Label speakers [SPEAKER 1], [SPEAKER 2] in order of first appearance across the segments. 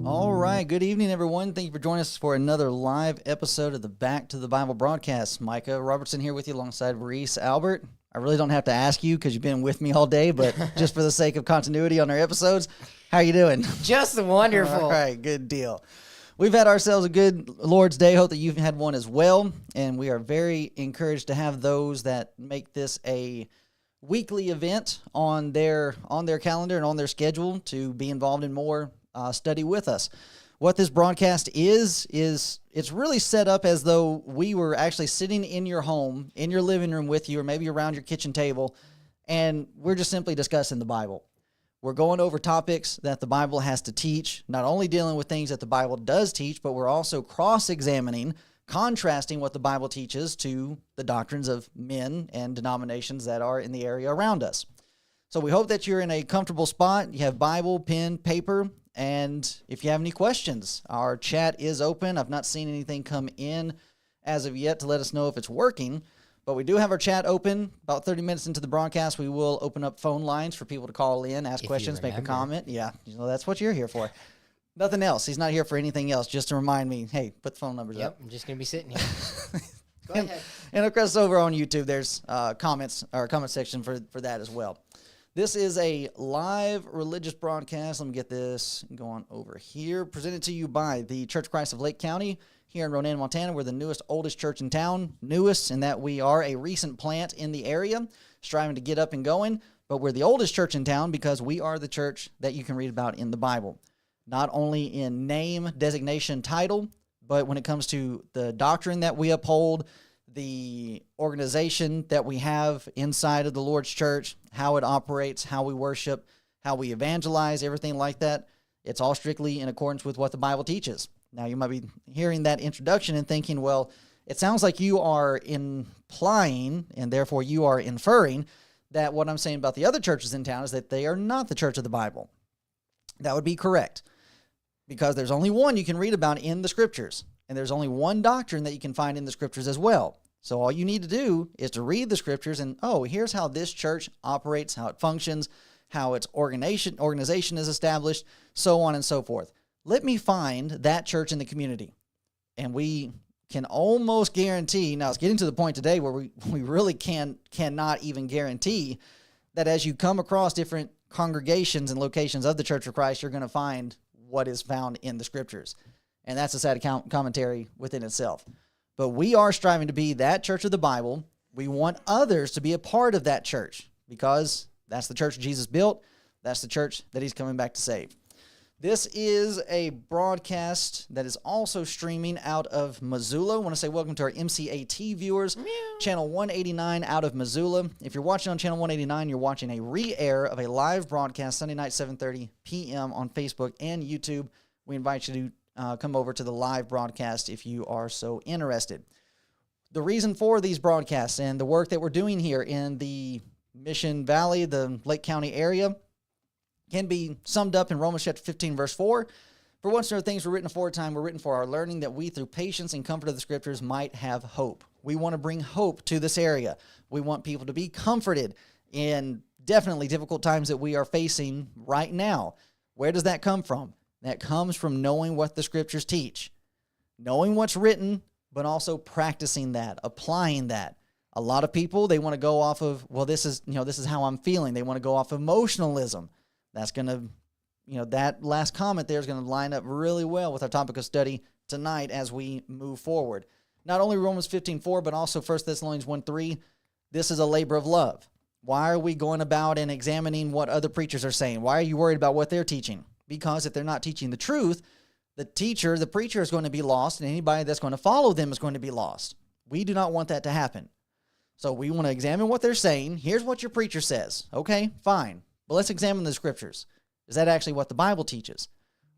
[SPEAKER 1] All right, good evening, everyone. Thank you for joining us for another live episode of the Back to the Bible broadcast. Micah Robertson here with you alongside Reese Albert. I really don't have to ask you because you've been with me all day, but just for the sake of continuity on our episodes, how are you doing?
[SPEAKER 2] Just wonderful.
[SPEAKER 1] All right, good deal. We've had ourselves a good Lord's Day. Hope that you've had one as well, and we are very encouraged to have those that make this a weekly event on their calendar and on their schedule to be involved in more study with us. What this broadcast is it's really set up as though we were actually sitting in your home, in your living room with you, or maybe around your kitchen table, and we're just simply discussing the Bible. We're going over topics that the Bible has to teach, not only dealing with things that the Bible does teach, but we're also cross-examining, contrasting what the Bible teaches to the doctrines of men and denominations that are in the area around us. So we hope that you're in a comfortable spot. You have Bible, pen, paper, and if you have any questions, our chat is open. I've not seen anything come in as of yet to let us know if it's working, but we do have our chat open. About 30 minutes into the broadcast, we will open up phone lines for people to call in, ask questions, make a comment. Yeah, that's what you're here for. Nothing else. He's not here for anything else, just to remind me, hey, put the phone numbers up.
[SPEAKER 2] Yep, I'm just going to be sitting here. Go ahead.
[SPEAKER 1] And of course, over on YouTube, there's comment section for that as well. This is a live religious broadcast. Let me get this going over here. Presented to you by the Church of Christ of Lake County here in Ronan, Montana. We're the newest, oldest church in town. Newest in that we are a recent plant in the area, striving to get up and going. But we're the oldest church in town because we are the church that you can read about in the Bible. Not only in name, designation, title, but when it comes to the doctrine that we uphold, the organization that we have inside of the Lord's church, how it operates, how we worship, how we evangelize, everything like that, it's all strictly in accordance with what the Bible teaches. Now, you might be hearing that introduction and thinking, well, it sounds like you are implying, and therefore you are inferring, that what I'm saying about the other churches in town is that they are not the church of the Bible. That would be correct, because there's only one you can read about in the Scriptures, and there's only one doctrine that you can find in the Scriptures as well. So all you need to do is to read the Scriptures and, here's how this church operates, how it functions, how its organization is established, so on and so forth. Let me find that church in the community. And we can almost guarantee, now it's getting to the point today where we really cannot even guarantee that as you come across different congregations and locations of the Church of Christ, you're going to find what is found in the Scriptures. And that's a sad commentary within itself. But we are striving to be that church of the Bible. We want others to be a part of that church because that's the church Jesus built. That's the church that he's coming back to save. This is a broadcast that is also streaming out of Missoula. I want to say welcome to our MCAT viewers. Meow. Channel 189 out of Missoula. If you're watching on Channel 189, you're watching a re-air of a live broadcast Sunday night, 7:30 p.m. on Facebook and YouTube. We invite you to come over to the live broadcast if you are so interested. The reason for these broadcasts and the work that we're doing here in the Mission Valley, the Lake County area, can be summed up in Romans chapter 15, verse 4. For whatsoever things were written aforetime were written for our learning, that we through patience and comfort of the Scriptures might have hope. We want to bring hope to this area. We want people to be comforted in definitely difficult times that we are facing right now. Where does that come from? That comes from knowing what the Scriptures teach, knowing what's written, but also practicing that, applying that. A lot of people, they want to go off of, well, this is how I'm feeling. They want to go off of emotionalism. That's going to that last comment there is going to line up really well with our topic of study tonight as we move forward. Not only Romans 15:4, but also 1 Thessalonians 1:3. This is a labor of love. Why are we going about and examining what other preachers are saying? Why are you worried about what they're teaching? Because if they're not teaching the truth, the preacher is going to be lost, and anybody that's going to follow them is going to be lost. We do not want that to happen. So we want to examine what they're saying. Here's what your preacher says. Okay, fine. But let's examine the scriptures. Is that actually what the Bible teaches?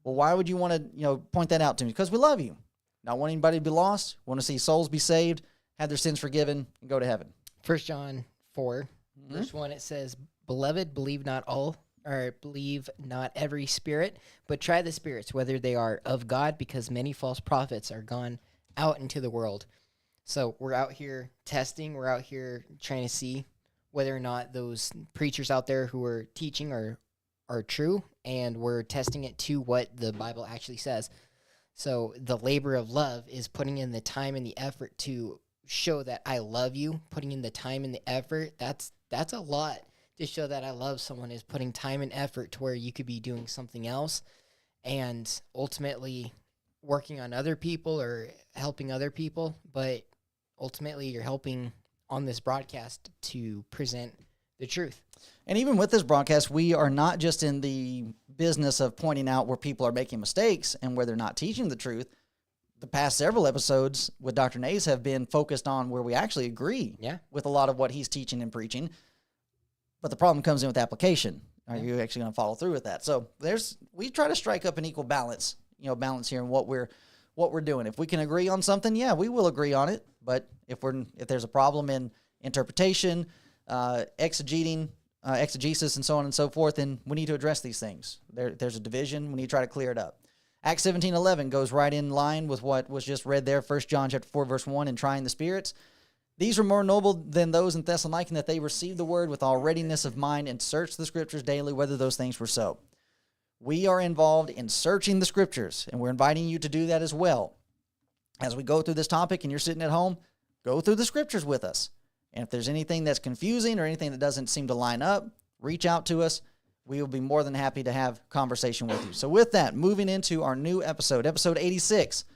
[SPEAKER 1] Well, why would you want to, point that out to me? Because we love you. Not want anybody to be lost. Want to see souls be saved, have their sins forgiven, and go to heaven.
[SPEAKER 2] 1 John 4, verse 1, it says, "Beloved, believe not every spirit, but try the spirits, whether they are of God, because many false prophets are gone out into the world." So we're out here testing. We're out here trying to see whether or not those preachers out there who are teaching are true, and we're testing it to what the Bible actually says. So the labor of love is putting in the time and the effort to show that I love you, putting in the time and the effort. That's a lot to show that I love someone, is putting time and effort to where you could be doing something else and ultimately working on other people or helping other people. But ultimately you're helping on this broadcast to present the truth.
[SPEAKER 1] And even with this broadcast, we are not just in the business of pointing out where people are making mistakes and where they're not teaching the truth. The past several episodes with Dr. Nays have been focused on where we actually agree with a lot of what he's teaching and preaching. But the problem comes in with application. Are you actually going to follow through with that? So we try to strike up an equal balance, balance here in what we're doing. If we can agree on something, we will agree on it. But if there's a problem in interpretation, exegesis, and so on and so forth, then we need to address these things. There's a division. We need to try to clear it up. Acts 17:11 goes right in line with what was just read there. 1 John chapter 4, verse 1, in trying the spirits. These were more noble than those in Thessalonica, in that they received the word with all readiness of mind and searched the scriptures daily, whether those things were so. We are involved in searching the scriptures, and we're inviting you to do that as well. As we go through this topic and you're sitting at home, go through the scriptures with us. And if there's anything that's confusing or anything that doesn't seem to line up, reach out to us. We will be more than happy to have conversation with you. So with that, moving into our new episode 86,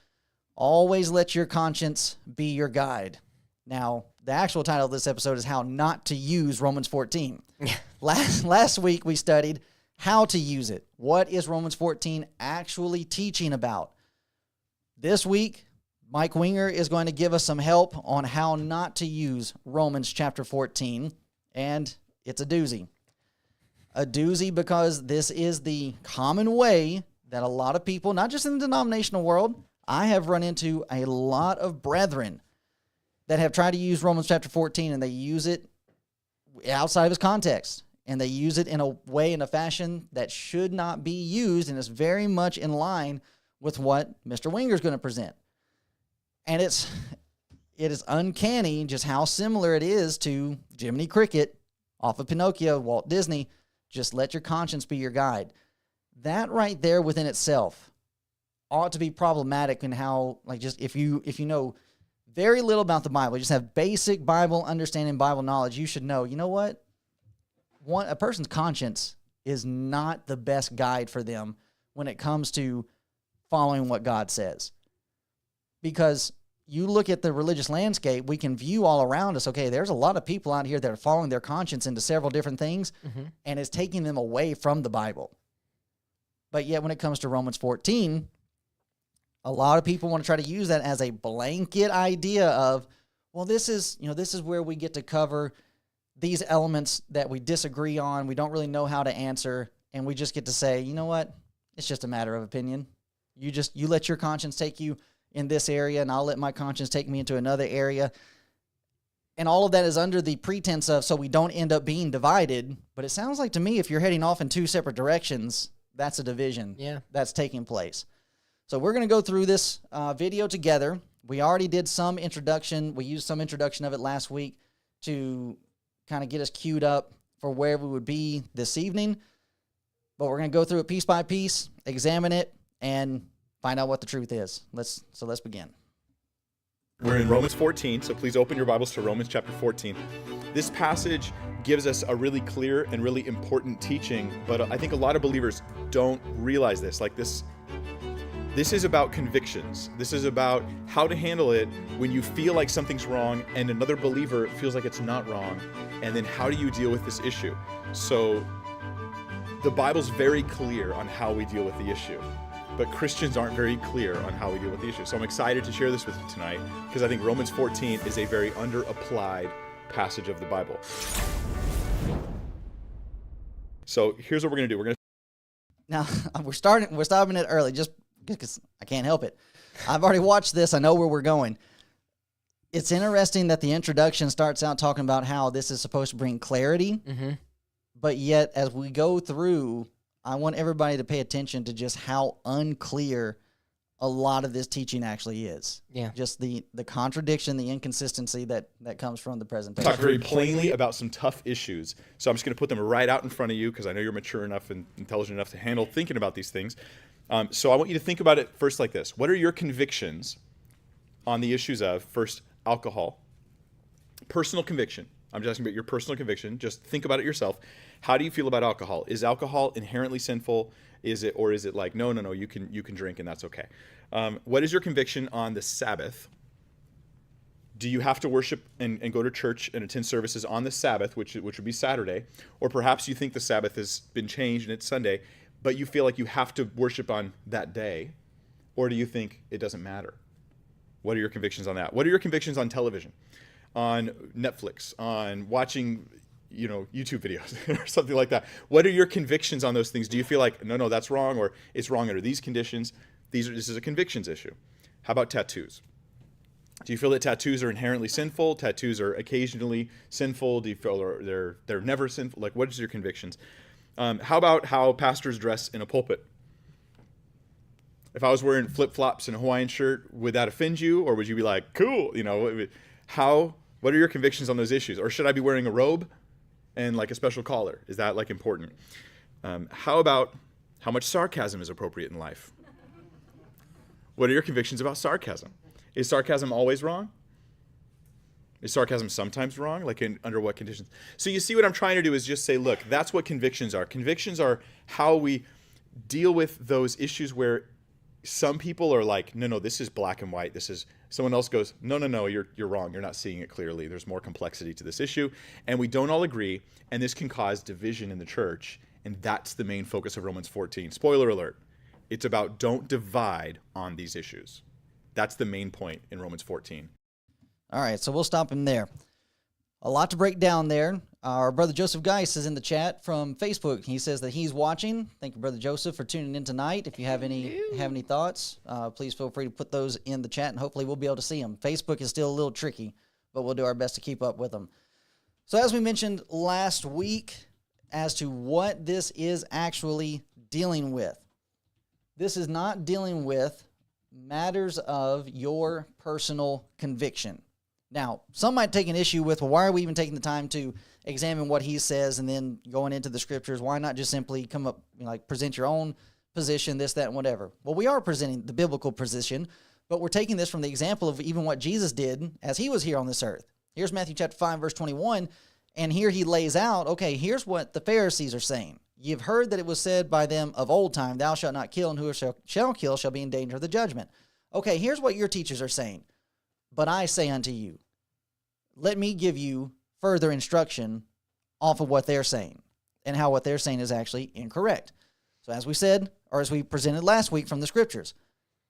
[SPEAKER 1] always let your conscience be your guide. Now, the actual title of this episode is How Not to Use Romans 14. Last week we studied how to use it. What is Romans 14 actually teaching about? This week, Mike Winger is going to give us some help on how not to use Romans chapter 14, and it's a doozy. A doozy because this is the common way that a lot of people, not just in the denominational world, I have run into a lot of brethren that have tried to use Romans chapter 14, and they use it outside of its context, and they use it in a way, in a fashion that should not be used, and is very much in line with what Mr. Winger is going to present. And it is uncanny just how similar it is to Jiminy Cricket off of Pinocchio, Walt Disney. Just let your conscience be your guide. That right there within itself ought to be problematic in how, just if you know very little about the Bible, you just have basic Bible understanding, Bible knowledge, you should know, what? A person's conscience is not the best guide for them when it comes to following what God says. Because you look at the religious landscape, we can view all around us, okay, there's a lot of people out here that are following their conscience into several different things, and it's taking them away from the Bible. But yet when it comes to Romans 14, a lot of people want to try to use that as a blanket idea of, well, this is where we get to cover these elements that we disagree on, we don't really know how to answer, and we just get to say, you know what, it's just a matter of opinion. You let your conscience take you in this area, and I'll let my conscience take me into another area. And all of that is under the pretense of, so we don't end up being divided. But it sounds like to me, if you're heading off in two separate directions, that's a division that's taking place. So we're going to go through this video together. We already did some introduction. We used some introduction of it last week to kind of get us queued up for where we would be this evening. But we're going to go through it piece by piece, examine it, and find out what the truth is. Let's begin.
[SPEAKER 3] We're in Romans 14, so please open your Bibles to Romans chapter 14. This passage gives us a really clear and really important teaching, but I think a lot of believers don't realize this. This is about convictions. This is about how to handle it when you feel like something's wrong and another believer feels like it's not wrong, and then how do you deal with this issue? So the Bible's very clear on how we deal with the issue, but Christians aren't very clear on how we deal with the issue. So I'm excited to share this with you tonight because I think Romans 14 is a very underapplied passage of the Bible. So here's what we're going to do.
[SPEAKER 1] Now, we're stopping it early just because I can't help it. I've already watched this. I know where we're going. It's interesting that the introduction starts out talking about how this is supposed to bring clarity, but yet as we go through, I want everybody to pay attention to just how unclear a lot of this teaching actually is.
[SPEAKER 2] Yeah.
[SPEAKER 1] Just the contradiction, the inconsistency that comes from the presentation.
[SPEAKER 3] Talk very plainly about some tough issues. So I'm just going to put them right out in front of you because I know you're mature enough and intelligent enough to handle thinking about these things. So I want you to think about it first like this. What are your convictions on the issues of, first, alcohol? Personal conviction. I'm just asking about your personal conviction. Just think about it yourself. How do you feel about alcohol? Is alcohol inherently sinful? Is it like, no, you can drink and that's okay? What is your conviction on the Sabbath? Do you have to worship and go to church and attend services on the Sabbath, which would be Saturday? Or perhaps you think the Sabbath has been changed and it's Sunday, but you feel like you have to worship on that day? Or do you think it doesn't matter? What are your convictions on that? What are your convictions on television, on Netflix, on watching YouTube videos or something like that? What are your convictions on those things? Do you feel like, no, that's wrong, or it's wrong under these conditions? This is a convictions issue. How about tattoos? Do you feel that tattoos are inherently sinful? Tattoos are occasionally sinful? Do you feel they're never sinful? Like, what is your convictions? How about how pastors dress in a pulpit? If I was wearing flip-flops and a Hawaiian shirt, would that offend you? Or would you be like, cool? What are your convictions on those issues? Or should I be wearing a robe and like a special collar? Is that like important? How about how much sarcasm is appropriate in life? What are your convictions about sarcasm? Is sarcasm always wrong? Is sarcasm sometimes wrong? Under what conditions? So you see what I'm trying to do is just say, look, that's what convictions are. Convictions are how we deal with those issues where some people are like, no, this is black and white. Someone else goes, no, you're wrong. You're not seeing it clearly. There's more complexity to this issue. And we don't all agree. And this can cause division in the church. And that's the main focus of Romans 14. Spoiler alert. It's about don't divide on these issues. That's the main point in Romans 14.
[SPEAKER 1] All right, so we'll stop him there. A lot to break down there. Our brother Joseph Geis is in the chat from Facebook. He says that he's watching. Thank you, brother Joseph, for tuning in tonight. If you have any thoughts, please feel free to put those in the chat, and hopefully we'll be able to see them. Facebook is still a little tricky, but we'll do our best to keep up with them. So as we mentioned last week, as to what this is actually dealing with, this is not dealing with matters of your personal conviction. Now, some might take an issue with, well, why are we even taking the time to examine what he says and then going into the scriptures? Why not just simply come up, present your own position, this, that, and whatever? Well, we are presenting the biblical position, but we're taking this from the example of even what Jesus did as he was here on this earth. Here's Matthew chapter 5, verse 21, and here he lays out, okay, here's what the Pharisees are saying. You've heard that it was said by them of old time, thou shalt not kill, and whoever shall kill shall be in danger of the judgment. Okay, here's what your teachers are saying. But I say unto you, let me give you further instruction off of what they're saying and how what they're saying is actually incorrect. So as we said, or as we presented last week from the scriptures,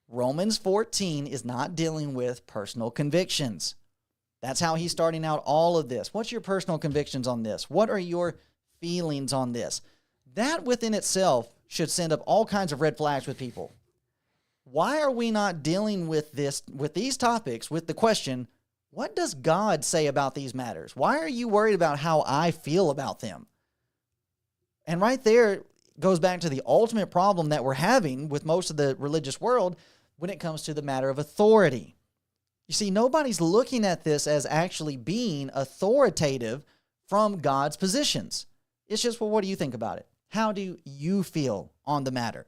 [SPEAKER 1] Romans 14 is not dealing with personal convictions. That's how he's starting out all of this. What's your personal convictions on this? What are your feelings on this? That within itself should send up all kinds of red flags with people. Why are we not dealing with these topics with the question, what does God say about these matters? Why are you worried about how I feel about them? And right there goes back to the ultimate problem that we're having with most of the religious world when it comes to the matter of authority. You see, nobody's looking at this as actually being authoritative from God's positions. It's just, well, what do you think about it? How do you feel on the matter?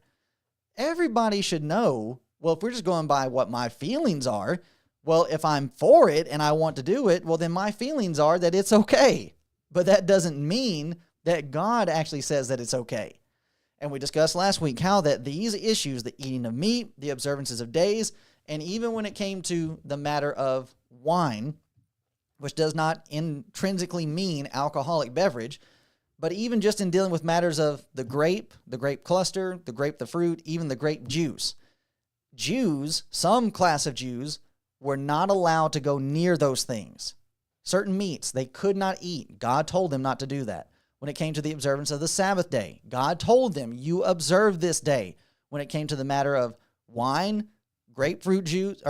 [SPEAKER 1] Everybody should know, well, if we're just going by what my feelings are, Well, if I'm for it and I want to do it, well, then my feelings are that it's okay. But that doesn't mean that God actually says that it's okay. And we discussed last week how that these issues, the eating of meat, the observances of days, and even when it came to the matter of wine, which does not intrinsically mean alcoholic beverage, but even just in dealing with matters of the grape cluster, the fruit, even the grape juice. Jews, some class of Jews, were not allowed to go near those things. Certain meats they could not eat. God told them not to do that. When it came to the observance of the Sabbath day, God told them, you observe this day. When it came to the matter of wine, grape juice,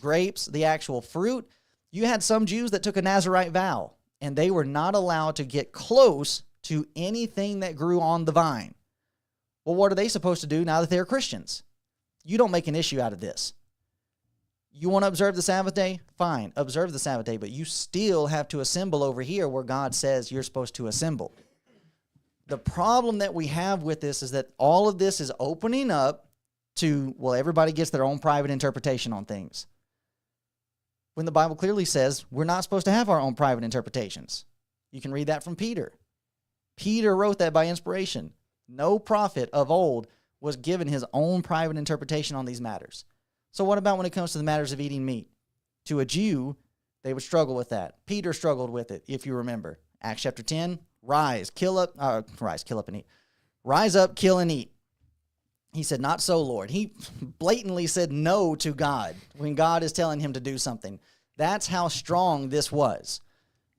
[SPEAKER 1] grapes, the actual fruit, you had some Jews that took a Nazirite vow, and they were not allowed to get close to anything that grew on the vine. Well, what are they supposed to do now that they're Christians? You don't make an issue out of this. You want to observe the Sabbath day? Fine, observe the Sabbath day, but you still have to assemble over here where God says you're supposed to assemble. The problem that we have with this is that all of this is opening up to, well, everybody gets their own private interpretation on things. When the Bible clearly says we're not supposed to have our own private interpretations. You can read that from Peter. Peter wrote that by inspiration. No prophet of old was given his own private interpretation on these matters. So what about when it comes to the matters of eating meat? To a Jew, they would struggle with that. Peter struggled with it, if you remember. Acts chapter 10, rise up, kill and eat. Rise up, kill and eat. He said, not so, Lord. He blatantly said no to God when God is telling him to do something. That's how strong this was.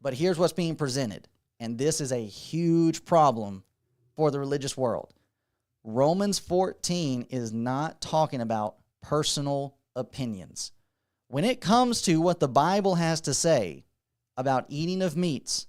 [SPEAKER 1] But here's what's being presented, and this is a huge problem for the religious world. Romans 14 is not talking about personal opinions. When it comes to what the Bible has to say about eating of meats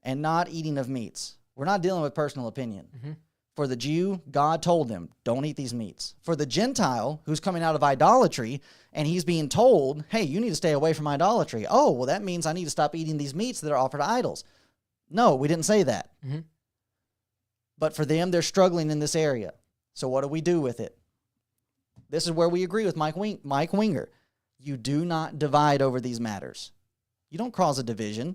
[SPEAKER 1] and not eating of meats, we're not dealing with personal opinion. Mm-hmm. For the Jew, God told them, don't eat these meats. For the Gentile, who's coming out of idolatry, and he's being told, hey, you need to stay away from idolatry. Oh, well, that means I need to stop eating these meats that are offered to idols. No, we didn't say that. Mm-hmm. But for them, they're struggling in this area. So what do we do with it? This is where we agree with Mike Winger. You do not divide over these matters. You don't cause a division.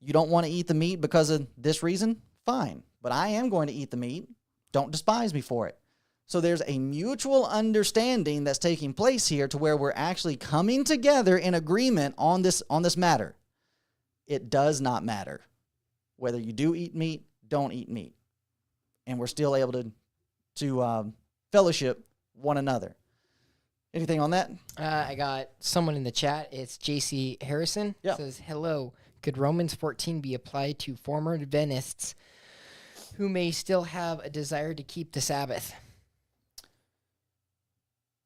[SPEAKER 1] You don't want to eat the meat because of this reason? Fine. But I am going to eat the meat. Don't despise me for it. So there's a mutual understanding that's taking place here to where we're actually coming together in agreement on this matter. It does not matter whether you do eat meat, don't eat meat. And we're still able to fellowship one another. Anything on that?
[SPEAKER 2] I got someone in the chat. It's JC Harrison.
[SPEAKER 1] Yeah.
[SPEAKER 2] It says, hello. Could Romans 14 be applied to former Adventists who may still have a desire to keep the Sabbath?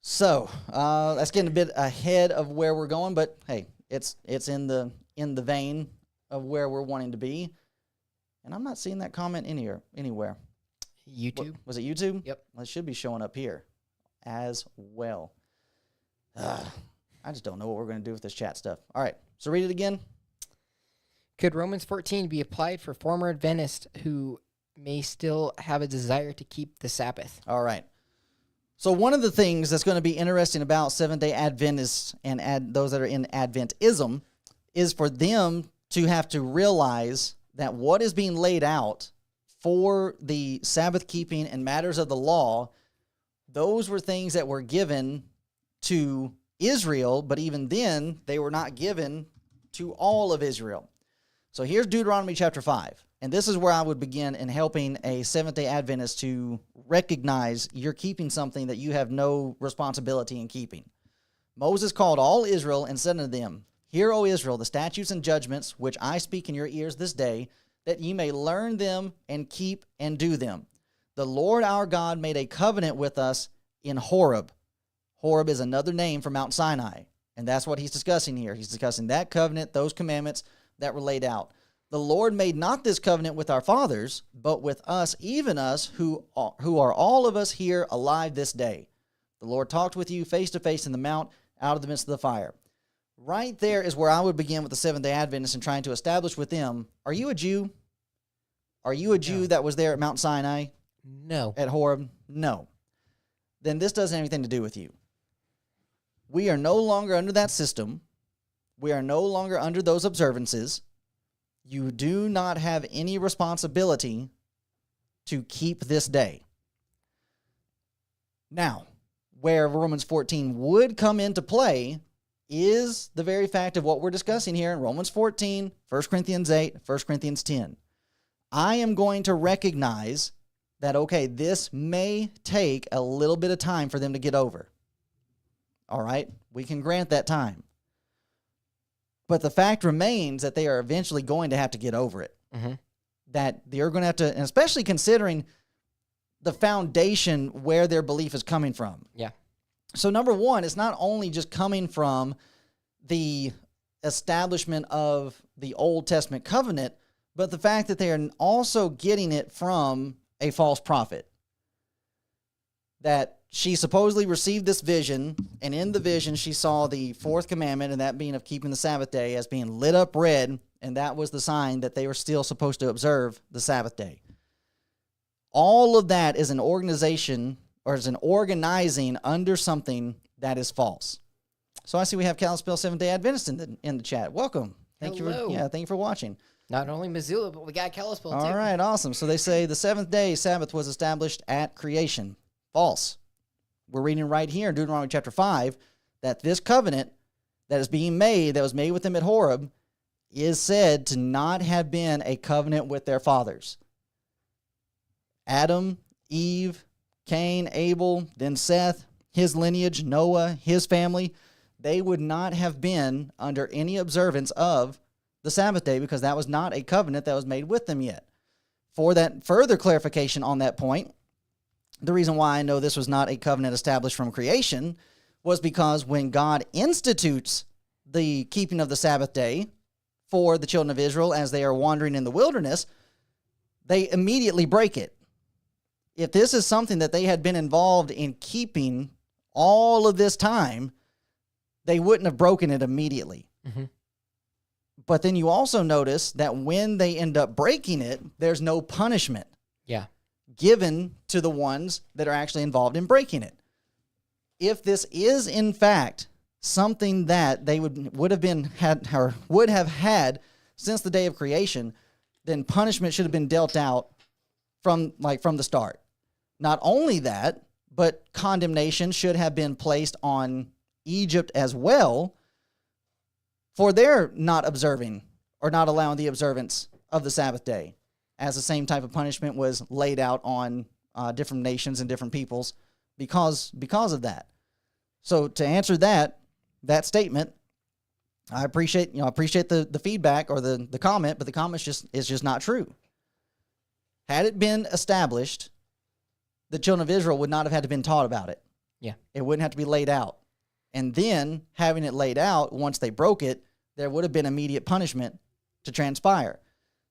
[SPEAKER 1] So that's getting a bit ahead of where we're going, but hey, it's in the vein of where we're wanting to be. And I'm not seeing that comment anywhere.
[SPEAKER 2] YouTube.
[SPEAKER 1] Was it YouTube?
[SPEAKER 2] Yep.
[SPEAKER 1] Well, it should be showing up here as well. I just don't know what we're going to do with this chat stuff. All right, so read it again.
[SPEAKER 2] Could Romans 14 be applied for former Adventists who may still have a desire to keep the Sabbath?
[SPEAKER 1] All right. So one of the things that's going to be interesting about Seventh-day Adventists and those that are in Adventism is for them to have to realize that what is being laid out for the Sabbath keeping and matters of the law, those were things that were given to Israel, but even then, they were not given to all of Israel. So here's Deuteronomy chapter 5. And this is where I would begin in helping a Seventh-day Adventist to recognize you're keeping something that you have no responsibility in keeping. Moses called all Israel and said unto them, Hear, O Israel, the statutes and judgments which I speak in your ears this day, that ye may learn them and keep and do them. The Lord our God made a covenant with us in Horeb. Horeb is another name for Mount Sinai, and that's what he's discussing here. He's discussing that covenant, those commandments that were laid out. The Lord made not this covenant with our fathers, but with us, even us, who are all of us here alive this day. The Lord talked with you face to face in the mount, out of the midst of the fire. Right there is where I would begin with the Seventh-day Adventists and trying to establish with them, are you a Jew? Are you a Jew that was there at Mount Sinai?
[SPEAKER 2] No.
[SPEAKER 1] At Horeb? No. Then this doesn't have anything to do with you. We are no longer under that system. We are no longer under those observances. You do not have any responsibility to keep this day. Now, where Romans 14 would come into play is the very fact of what we're discussing here in Romans 14, 1 Corinthians 8, 1 Corinthians 10. I am going to recognize that, okay, this may take a little bit of time for them to get over. All right, we can grant that time. But the fact remains that they are eventually going to have to get over it.
[SPEAKER 2] Mm-hmm.
[SPEAKER 1] That they're going to have to, and especially considering the foundation where their belief is coming from.
[SPEAKER 2] Yeah.
[SPEAKER 1] So number one, it's not only just coming from the establishment of the Old Testament covenant, but the fact that they are also getting it from a false prophet. That she supposedly received this vision, and in the vision she saw the fourth commandment, and that being of keeping the Sabbath day, as being lit up red, and that was the sign that they were still supposed to observe the Sabbath day. All of that is an organization, or is an organizing under something that is false. So I see we have Kalispell Seventh-day Adventist in the chat. Welcome. Thank
[SPEAKER 2] Hello.
[SPEAKER 1] you. Thank you for watching.
[SPEAKER 2] Not only Missoula, but we got Kalispell too.
[SPEAKER 1] All right, awesome. So they say the seventh-day Sabbath was established at creation. False. We're reading right here in Deuteronomy chapter 5 that this covenant that is being made, that was made with them at Horeb, is said to not have been a covenant with their fathers. Adam, Eve, Cain, Abel, then Seth, his lineage, Noah, his family, they would not have been under any observance of the Sabbath day because that was not a covenant that was made with them yet. For that further clarification on that point, the reason why I know this was not a covenant established from creation was because when God institutes the keeping of the Sabbath day for the children of Israel as they are wandering in the wilderness, they immediately break it. If this is something that they had been involved in keeping all of this time, they wouldn't have broken it immediately.
[SPEAKER 2] Mm-hmm.
[SPEAKER 1] But then you also notice that when they end up breaking it, there's no punishment.
[SPEAKER 2] Yeah.
[SPEAKER 1] Given to the ones that are actually involved in breaking it. If this is in fact something that they would have had since the day of creation, then punishment should have been dealt out from the start. Not only that, but condemnation should have been placed on Egypt as well for their not observing or not allowing the observance of the Sabbath day, as the same type of punishment was laid out on different nations and different peoples because of that. So to answer that statement, I appreciate the feedback or the comment, but the comment is just not true. Had it been established, the children of Israel would not have had to been taught about it.
[SPEAKER 2] Yeah.
[SPEAKER 1] It wouldn't have to be laid out. And then having it laid out, once they broke it, there would have been immediate punishment to transpire.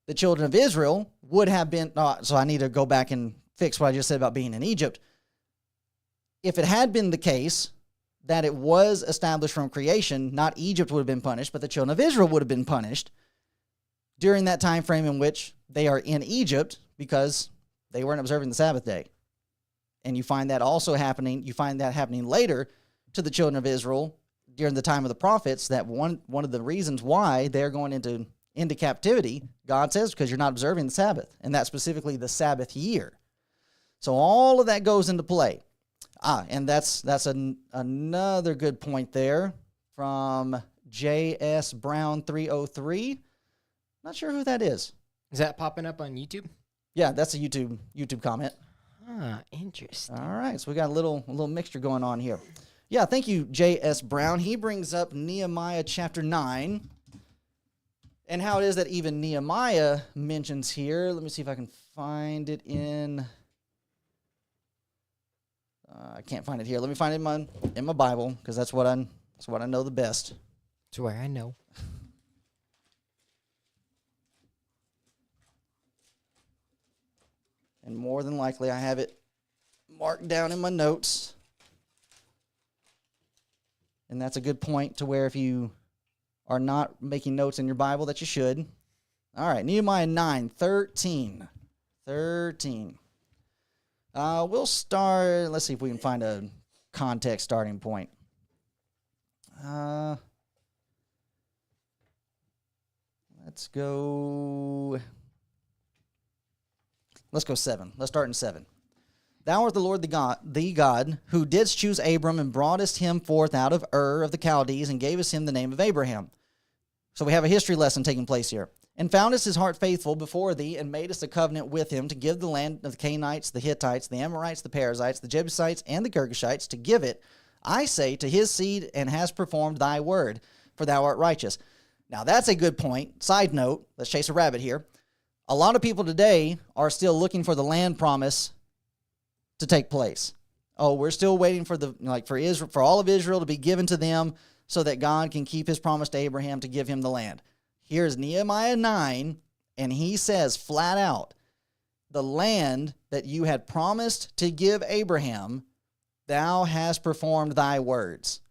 [SPEAKER 1] The children of Israel would have been, so I need to go back and fix what I just said about being in Egypt. If it had been the case that it was established from creation, not Egypt would have been punished, but the children of Israel would have been punished during that time frame in which they are in Egypt because they weren't observing the Sabbath day. And you find that happening later to the children of Israel during the time of the prophets, that one of the reasons why they're going into captivity, God says, because you're not observing the Sabbath, and that's specifically the Sabbath year. So all of that goes into play. And that's another good point there from J.S. Brown 303. Not sure who that is.
[SPEAKER 2] Is that popping up on YouTube?
[SPEAKER 1] Yeah, that's a YouTube comment.
[SPEAKER 2] Interesting.
[SPEAKER 1] All right, so we got a little mixture going on here. Yeah, thank you, J.S. Brown. He brings up Nehemiah chapter 9 and how it is that even Nehemiah mentions here. Let me see if I can find it in... I can't find it here. Let me find it in my Bible, because that's what I know the best.
[SPEAKER 2] That's where I know.
[SPEAKER 1] And more than likely, I have it marked down in my notes. And that's a good point to where if you are not making notes in your Bible, that you should. All right, Nehemiah 9:13. 13. We'll start, let's see if we can find a context starting point. Let's go 7. Let's start in 7. Thou art the Lord the God, who didst choose Abram and broughtest him forth out of Ur of the Chaldees and gavest him the name of Abraham. So we have a history lesson taking place here. And foundest his heart faithful before thee, and madest a covenant with him to give the land of the Canaanites, the Hittites, the Amorites, the Perizzites, the Jebusites, and the Girgashites, to give it, I say, to his seed, and hast performed thy word, for thou art righteous. Now that's a good point. Side note, let's chase a rabbit here. A lot of people today are still looking for the land promise to take place. Oh, we're still waiting for for all of Israel to be given to them so that God can keep his promise to Abraham to give him the land. Here's Nehemiah 9, and he says flat out, the land that you had promised to give Abraham, thou hast performed thy words.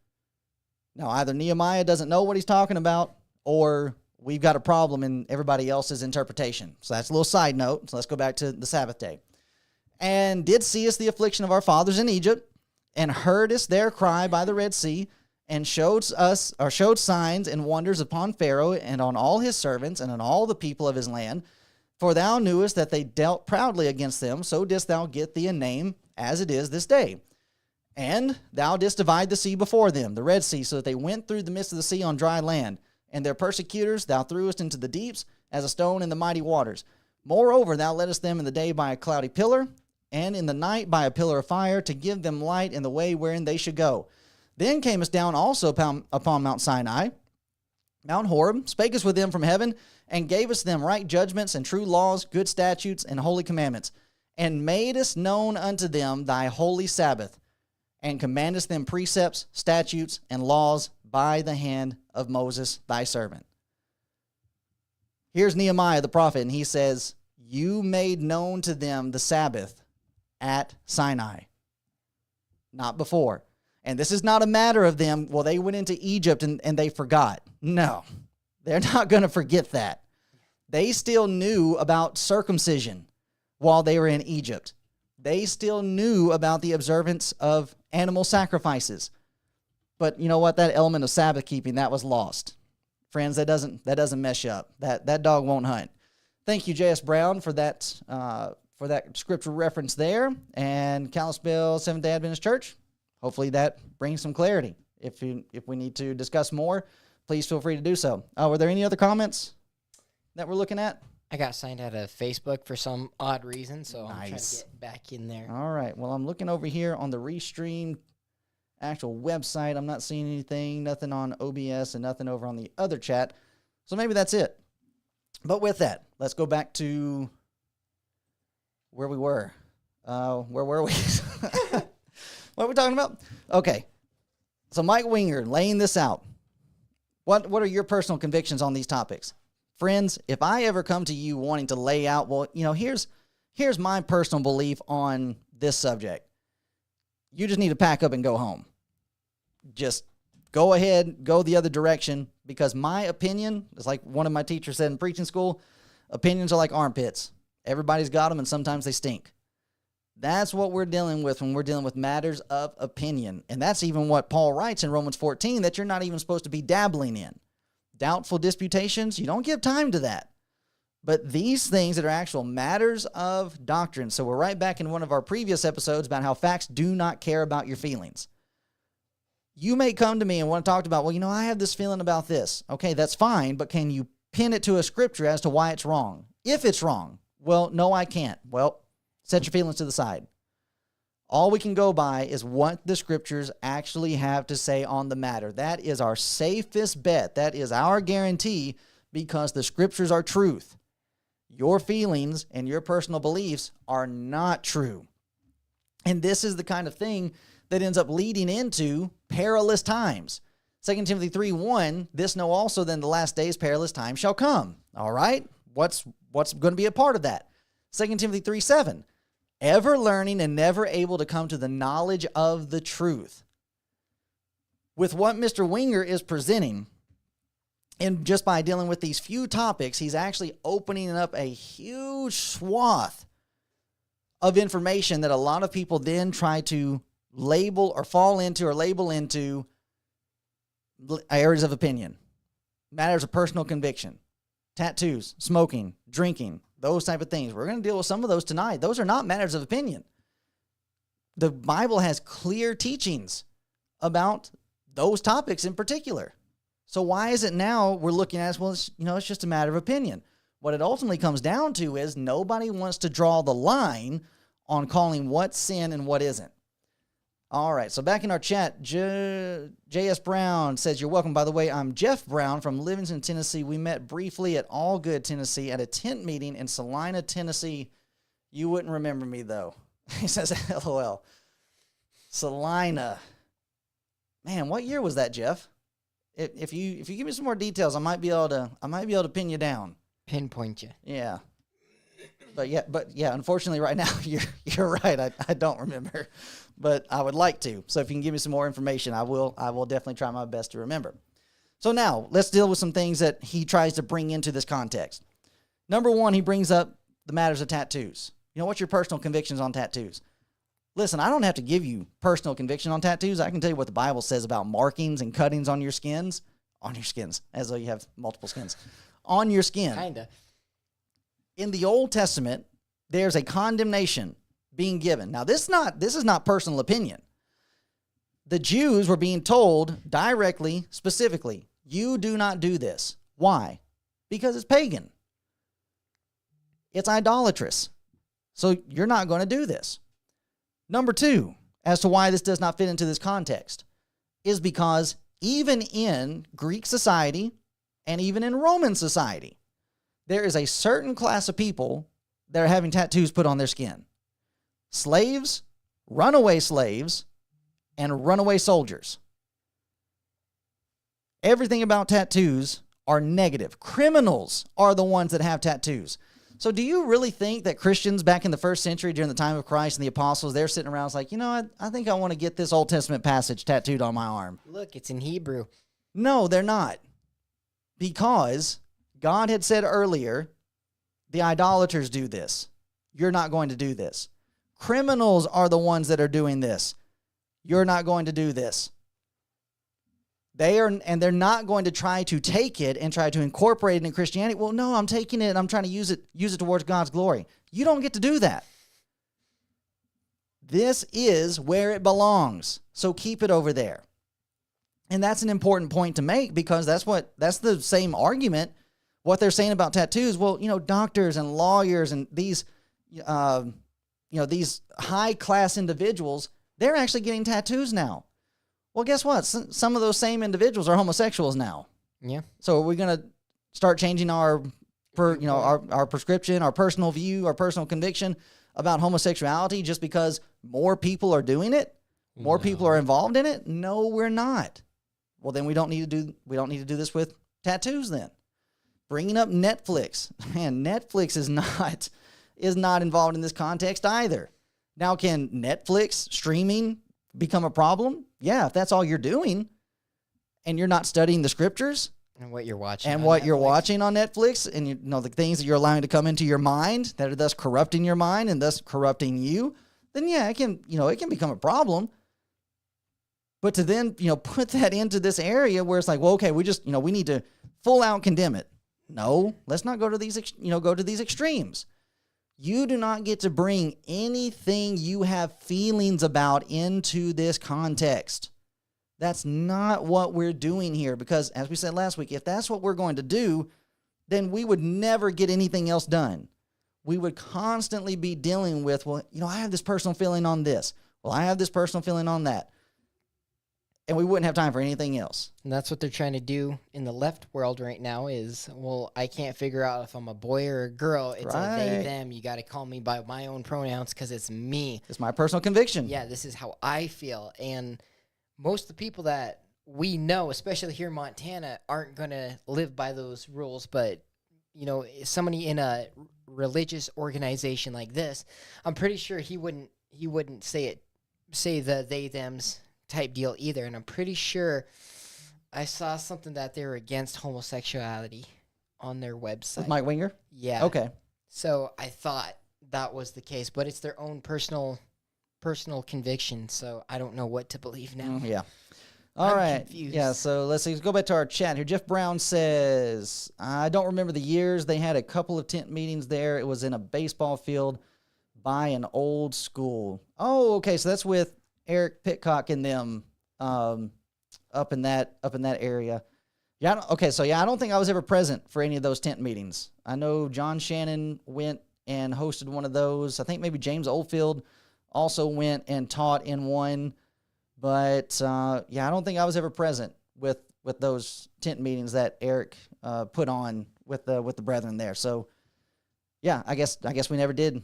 [SPEAKER 1] Now, either Nehemiah doesn't know what he's talking about, or we've got a problem in everybody else's interpretation. So that's a little side note. So let's go back to the Sabbath day. And did seest the affliction of our fathers in Egypt, and heardest their cry by the Red Sea, and showed signs and wonders upon Pharaoh and on all his servants and on all the people of his land. For thou knewest that they dealt proudly against them, so didst thou get thee a name as it is this day. And thou didst divide the sea before them, the Red Sea, so that they went through the midst of the sea on dry land. And their persecutors thou threwest into the deeps as a stone in the mighty waters. Moreover, thou leddest them in the day by a cloudy pillar, and in the night by a pillar of fire, to give them light in the way wherein they should go. Then camest down also upon Mount Sinai, Mount Horeb, spakest with them from heaven, and gavest them right judgments and true laws, good statutes, and holy commandments, and madest known unto them thy holy Sabbath, and commandest them precepts, statutes, and laws by the hand of Moses thy servant. Here's Nehemiah the prophet, and he says, you made known to them the Sabbath at Sinai, not before. And this is not a matter of them, well, they went into Egypt and they forgot. No, they're not going to forget that. They still knew about circumcision while they were in Egypt. They still knew about the observance of animal sacrifices. But you know what? That element of Sabbath keeping, that was lost. Friends, that doesn't mesh up. That dog won't hunt. Thank you, J.S. Brown, for that scripture reference there. And Kalispell Seventh-day Adventist Church, hopefully that brings some clarity. If we need to discuss more, please feel free to do so. Were there any other comments that we're looking at?
[SPEAKER 2] I got signed out of Facebook for some odd reason, so
[SPEAKER 1] Nice.
[SPEAKER 2] I'm trying to get back in there.
[SPEAKER 1] All right. Well, I'm looking over here on the Restream actual website. I'm not seeing anything, nothing on OBS and nothing over on the other chat. So maybe that's it. But with that, let's go back to where we were. Where were we? What are we talking about? Okay. So Mike Winger laying this out. What are your personal convictions on these topics? Friends, if I ever come to you wanting to lay out, well, here's my personal belief on this subject. You just need to pack up and go home. Just go ahead, go the other direction, because my opinion, is like one of my teachers said in preaching school, opinions are like armpits. Everybody's got them, and sometimes they stink. That's what we're dealing with when we're dealing with matters of opinion. And that's even what Paul writes in Romans 14, that you're not even supposed to be dabbling in. Doubtful disputations, you don't give time to that. But these things that are actual matters of doctrine. So we're right back in one of our previous episodes about how facts do not care about your feelings. You may come to me and want to talk about, well, I have this feeling about this. Okay, that's fine, but can you pin it to a scripture as to why it's wrong? If it's wrong, well, no, I can't. Well, set your feelings to the side. All we can go by is what the scriptures actually have to say on the matter. That is our safest bet. That is our guarantee, because the scriptures are truth. Your feelings and your personal beliefs are not true. And this is the kind of thing that ends up leading into perilous times. 2 Timothy 3:1, this know also then the last days perilous times shall come. All right? What's going to be a part of that? 2 Timothy 3:7, ever learning and never able to come to the knowledge of the truth. With what Mr. Winger is presenting, and just by dealing with these few topics, he's actually opening up a huge swath of information that a lot of people then try to label or fall into or label into areas of opinion, matters of personal conviction, tattoos, smoking, drinking, those type of things. We're going to deal with some of those tonight. Those are not matters of opinion. The Bible has clear teachings about those topics in particular. So why is it now we're looking at it as, well, it's just a matter of opinion? What it ultimately comes down to is nobody wants to draw the line on calling what's sin and what isn't. All right, so back in our chat, J.S. Brown says, you're welcome. By the way, I'm Jeff Brown from Livingston, Tennessee. We met briefly at All Good, Tennessee at a tent meeting in Salina, Tennessee. You wouldn't remember me, though. He says, LOL. Salina. Man, what year was that, Jeff? If you give me some more details, I might be able to pin you down.
[SPEAKER 2] Pinpoint you.
[SPEAKER 1] Yeah. But yeah, unfortunately right now you're right. I don't remember. But I would like to. So if you can give me some more information, I will definitely try my best to remember. So now, let's deal with some things that he tries to bring into this context. Number one, he brings up the matters of tattoos. What's your personal convictions on tattoos? Listen, I don't have to give you personal conviction on tattoos. I can tell you what the Bible says about markings and cuttings on your skins. On your skins, as though you have multiple skins. On your skin.
[SPEAKER 2] Kinda.
[SPEAKER 1] In the Old Testament, there's a condemnation being given. Now, this is not personal opinion. The Jews were being told directly, specifically, you do not do this. Why? Because it's pagan. It's idolatrous. So you're not going to do this. Number two, as to why this does not fit into this context, is because even in Greek society and even in Roman society, there is a certain class of people that are having tattoos put on their skin. Slaves, runaway slaves, and runaway soldiers. Everything about tattoos are negative. Criminals are the ones that have tattoos. So do you really think that Christians back in the first century during the time of Christ and the apostles, they're sitting around like, I think I want to get this Old Testament passage tattooed on my arm?
[SPEAKER 2] Look, it's in Hebrew.
[SPEAKER 1] No, they're not. Because God had said earlier, the idolaters do this. You're not going to do this. Criminals are the ones that are doing this. You're not going to do this. They're not going to try to take it and try to incorporate it in Christianity. Well, no, I'm taking it and I'm trying to use it towards God's glory. You don't get to do that. This is where it belongs. So keep it over there. And that's an important point to make because that's the same argument. What they're saying about tattoos, well, doctors and lawyers and these high class individuals, they're actually getting tattoos now. Well, guess what? Some of those same individuals are homosexuals now.
[SPEAKER 2] Yeah.
[SPEAKER 1] So are we going to start changing our prescription, our personal view, our personal conviction about homosexuality just because more people are doing it? More people are involved in it? No, we're not. Well, then we don't need to do this with tattoos then. Bringing up Netflix. Man, Netflix is not involved in this context either. Now, can Netflix streaming become a problem? Yeah, if that's all you're doing and you're not studying the scriptures
[SPEAKER 2] and what you're watching
[SPEAKER 1] you're watching on Netflix and the things that you're allowing to come into your mind that are thus corrupting your mind and thus corrupting you, then yeah, it can become a problem. But to then, put that into this area where it's like, well, okay, we need to full out condemn it. No, let's not go to these extremes. You do not get to bring anything you have feelings about into this context. That's not what we're doing here because, as we said last week, if that's what we're going to do, then we would never get anything else done. We would constantly be dealing with, well, I have this personal feeling on this. Well, I have this personal feeling on that. And we wouldn't have time for anything else.
[SPEAKER 2] And that's what they're trying to do in the left world right now is, well, I can't figure out if I'm a boy or a girl. It's a they, them. You got to call me by my own pronouns because it's me.
[SPEAKER 1] It's my personal conviction.
[SPEAKER 2] Yeah, this is how I feel. And most of the people that we know, especially here in Montana, aren't going to live by those rules. But, somebody in a religious organization like this, I'm pretty sure he wouldn't say the they, thems type deal either, and I'm pretty sure I saw something that they were against homosexuality on their website.
[SPEAKER 1] With Mike Winger?
[SPEAKER 2] Yeah.
[SPEAKER 1] Okay.
[SPEAKER 2] So I thought that was the case, but it's their own personal conviction, so I don't know what to believe now.
[SPEAKER 1] Yeah. All
[SPEAKER 2] I'm
[SPEAKER 1] right.
[SPEAKER 2] confused.
[SPEAKER 1] Yeah, so let's see. Let's go back to our chat here. Jeff Brown says, I don't remember the years. They had a couple of tent meetings there. It was in a baseball field by an old school. Oh, okay. So that's with Eric Pitcock and them up in that area. Yeah. Okay. So yeah, I don't think I was ever present for any of those tent meetings. I know John Shannon went and hosted one of those. I think maybe James Oldfield also went and taught in one. But yeah, I don't think I was ever present with those tent meetings that Eric put on with the brethren there. So yeah, I guess we never did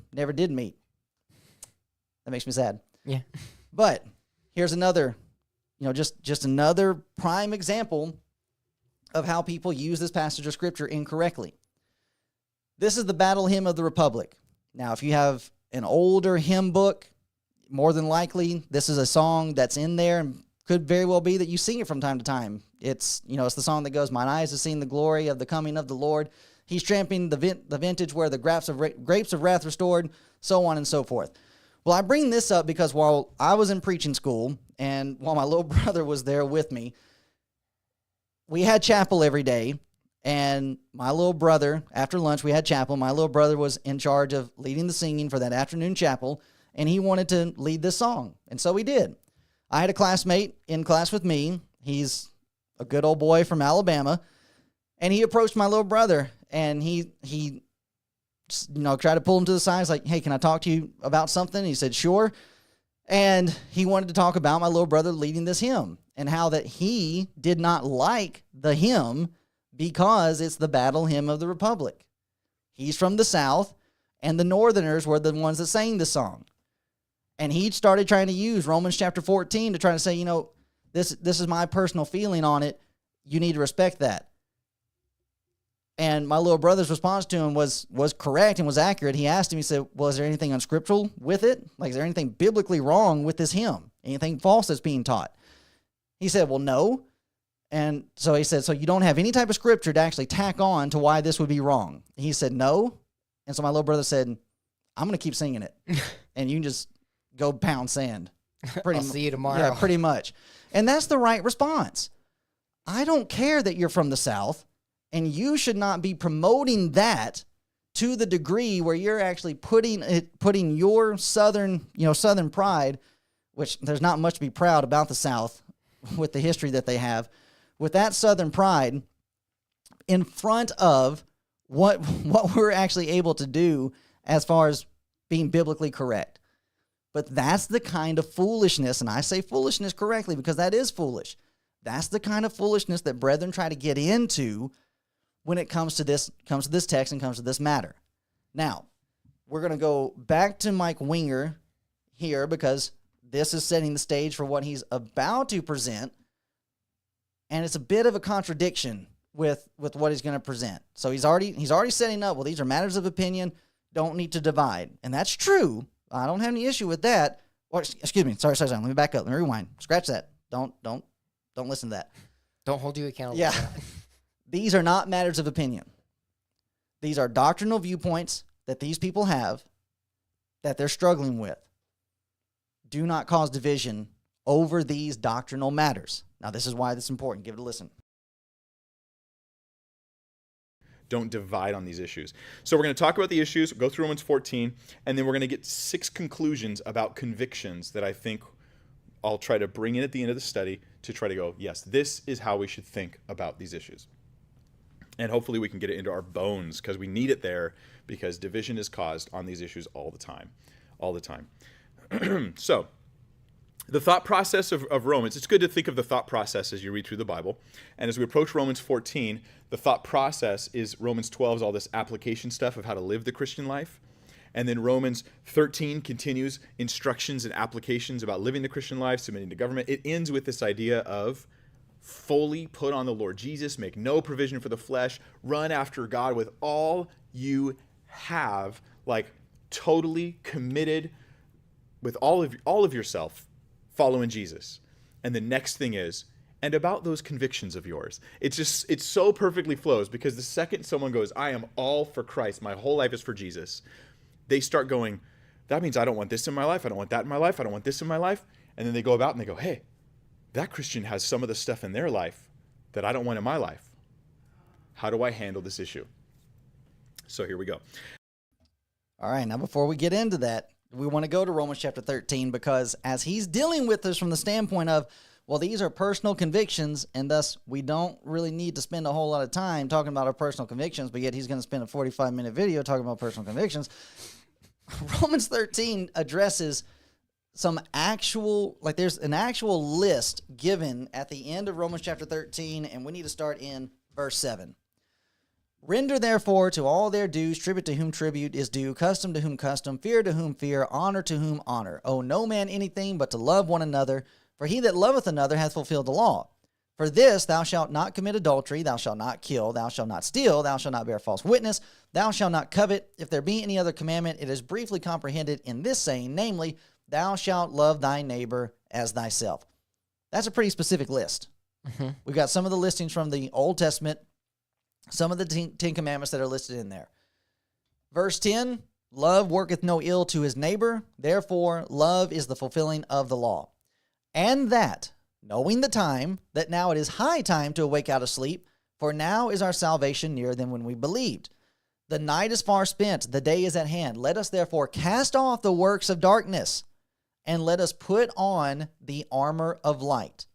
[SPEAKER 1] meet. That makes me sad.
[SPEAKER 2] Yeah.
[SPEAKER 1] But here's another, just another prime example of how people use this passage of scripture incorrectly. This is the Battle Hymn of the Republic. Now, if you have an older hymn book, more than likely, this is a song that's in there, and could very well be that you sing it from time to time. It's it's the song that goes, "Mine eyes have seen the glory of the coming of the Lord. He's tramping the vintage where the grapes of wrath restored," so on and so forth. Well, I bring this up because while I was in preaching school and while my little brother was there with me, we had chapel every day. And my little brother, after lunch, we had chapel. My little brother was in charge of leading the singing for that afternoon chapel. And he wanted to lead this song. And so he did. I had a classmate in class with me. He's a good old boy from Alabama. And he approached my little brother. And he tried to pull him to the side. He's like, "Hey, can I talk to you about something?" And he said, "Sure." And he wanted to talk about my little brother leading this hymn. And how that he did not like the hymn because it's the Battle Hymn of the Republic. He's from the South. And the Northerners were the ones that sang the song. And he started trying to use Romans chapter 14 to try to say, this is my personal feeling on it. You need to respect that. And my little brother's response to him was correct and was accurate. He asked him, he said, "Well, is there anything unscriptural with it? Like, is there anything biblically wrong with this hymn? Anything false that's being taught?" He said, "Well, no." And so he said, "So you don't have any type of scripture to actually tack on to why this would be wrong?" He said, "No." And so my little brother said, "I'm going to keep singing it. And you can just go pound sand."
[SPEAKER 2] I'll see you tomorrow.
[SPEAKER 1] Yeah, pretty much. And that's the right response. I don't care that you're from the South, and you should not be promoting that to the degree where you're actually putting your Southern pride, which there's not much to be proud about the South with the history that they have, with that Southern pride in front of what we're actually able to do as far as being biblically correct. But that's the kind of foolishness, and I say foolishness correctly because that is foolish. That's the kind of foolishness that brethren try to get into when it comes to this text and comes to this matter. Now, we're going to go back to Mike Winger here because this is setting the stage for what he's about to present, and it's a bit of a contradiction with what he's going to present. So he's already setting up, well, these are matters of opinion, don't need to divide. And that's true. I don't have any issue with that. Or, excuse me. Sorry. Let me back up. Let me rewind. Scratch that. Don't listen to that.
[SPEAKER 2] Don't hold you accountable.
[SPEAKER 1] Yeah.
[SPEAKER 2] For that.
[SPEAKER 1] These are not matters of opinion. These are doctrinal viewpoints that these people have that they're struggling with. Do not cause division over these doctrinal matters. Now, this is why this is important. Give it a listen.
[SPEAKER 3] Don't divide on these issues. So we're going to talk about the issues, go through Romans 14, and then we're going to get 6 conclusions about convictions that I think I'll try to bring in at the end of the study to try to go, yes, this is how we should think about these issues. And hopefully we can get it into our bones because we need it there because division is caused on these issues all the time. So the thought process of Romans, it's good to think of the thought process as you read through the Bible. And as we approach Romans 14, the thought process is Romans 12 is all this application stuff of how to live the Christian life. And then Romans 13 continues instructions and applications about living the Christian life, submitting to government. It ends with this idea of fully put on the Lord Jesus, make no provision for the flesh, run after God with all you have, like totally committed with all of yourself, following Jesus. And the next thing is, and about those convictions of yours. It so perfectly flows because the second someone goes, I am all for Christ, my whole life is for Jesus, they start going, that means I don't want this in my life, I don't want that in my life, I don't want this in my life. And then they go about and they go, hey, that Christian has some of the stuff in their life that I don't want in my life. How do I handle this issue? So here we go.
[SPEAKER 1] All right, now before we get into that, we want to go to Romans chapter 13, because as he's dealing with this from the standpoint of, well, these are personal convictions, and thus we don't really need to spend a whole lot of time talking about our personal convictions, but yet he's going to spend a 45-minute video talking about personal convictions. Romans 13 addresses some actual, like there's an actual list given at the end of Romans chapter 13, and we need to start in verse 7. Render therefore to all their dues, tribute to whom tribute is due, custom to whom custom, fear to whom fear, honor to whom honor. Owe no man anything but to love one another, for he that loveth another hath fulfilled the law. For this, thou shalt not commit adultery, thou shalt not kill, thou shalt not steal, thou shalt not bear false witness, thou shalt not covet. If there be any other commandment, it is briefly comprehended in this saying, namely, thou shalt love thy neighbor as thyself. That's a pretty specific list. We've got some of the listings from the Old Testament, some of the Ten Commandments that are listed in there. Verse 10, love worketh no ill to his neighbor, therefore love is the fulfilling of the law. And that, knowing the time, that now it is high time to awake out of sleep, for now is our salvation nearer than when we believed. The night is far spent, the day is at hand. Let us therefore cast off the works of darkness, and let us put on the armor of light.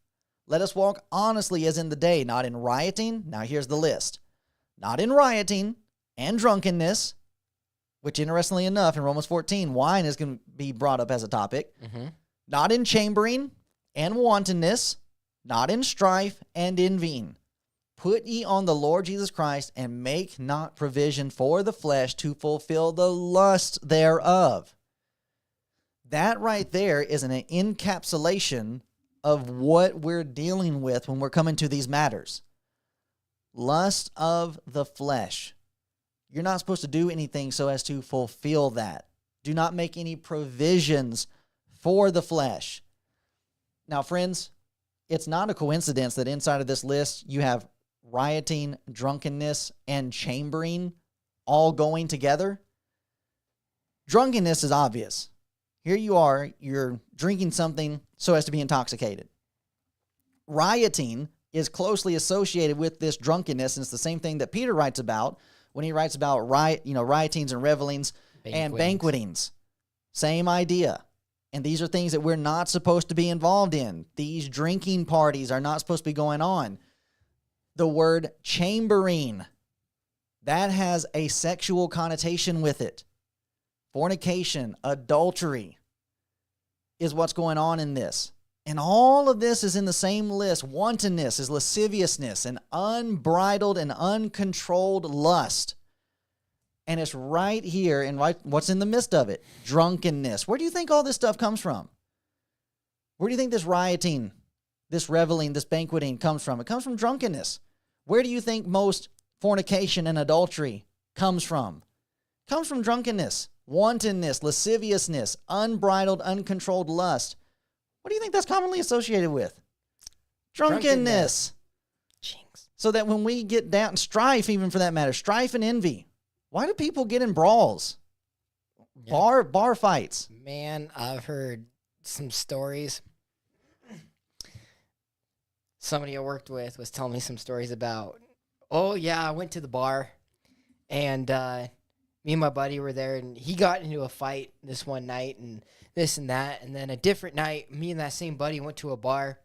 [SPEAKER 1] Let us walk honestly as in the day, not in rioting. Now here's the list. Not in rioting and drunkenness, which interestingly enough, in Romans 14, wine is going to be brought up as a topic. Not in chambering and wantonness, not in strife and envying. Put ye on the Lord Jesus Christ, and make not provision for the flesh to fulfill the lust thereof. That right there is an encapsulation of what we're dealing with when we're coming to these matters. Lust of the flesh. You're not supposed to do anything so as to fulfill that. Do not make any provisions for the flesh. Now, friends, it's not a coincidence that inside of this list you have rioting, drunkenness, and chambering all going together. Drunkenness is obvious. Here you are, you're drinking something so as to be intoxicated. Rioting is closely associated with this drunkenness, and it's the same thing that Peter writes about when he writes about riotings and revelings and banquetings. Same idea. And these are things that we're not supposed to be involved in. These drinking parties are not supposed to be going on. The word chambering, that has a sexual connotation with it. Fornication, adultery is what's going on in this. And all of this is in the same list. Wantonness is lasciviousness, an unbridled and uncontrolled lust. And it's right here, and what's in the midst of it? Drunkenness. Where do you think all this stuff comes from? Where do you think this rioting, this reveling, this banqueting comes from? It comes from drunkenness. Where do you think most fornication and adultery comes from? It comes from drunkenness, wantonness, lasciviousness, unbridled, uncontrolled lust. What do you think that's commonly associated with? Drunkenness.
[SPEAKER 2] Jinx.
[SPEAKER 1] So that when we get down, strife even for that matter, strife and envy. Why do people get in brawls?
[SPEAKER 2] Yeah.
[SPEAKER 1] Bar fights.
[SPEAKER 2] Man, I've heard some stories. Somebody I worked with was telling me some stories about, oh yeah, I went to the bar, and me and my buddy were there, and he got into a fight this one night, and this and that, and then a different night, me and that same buddy went to a bar,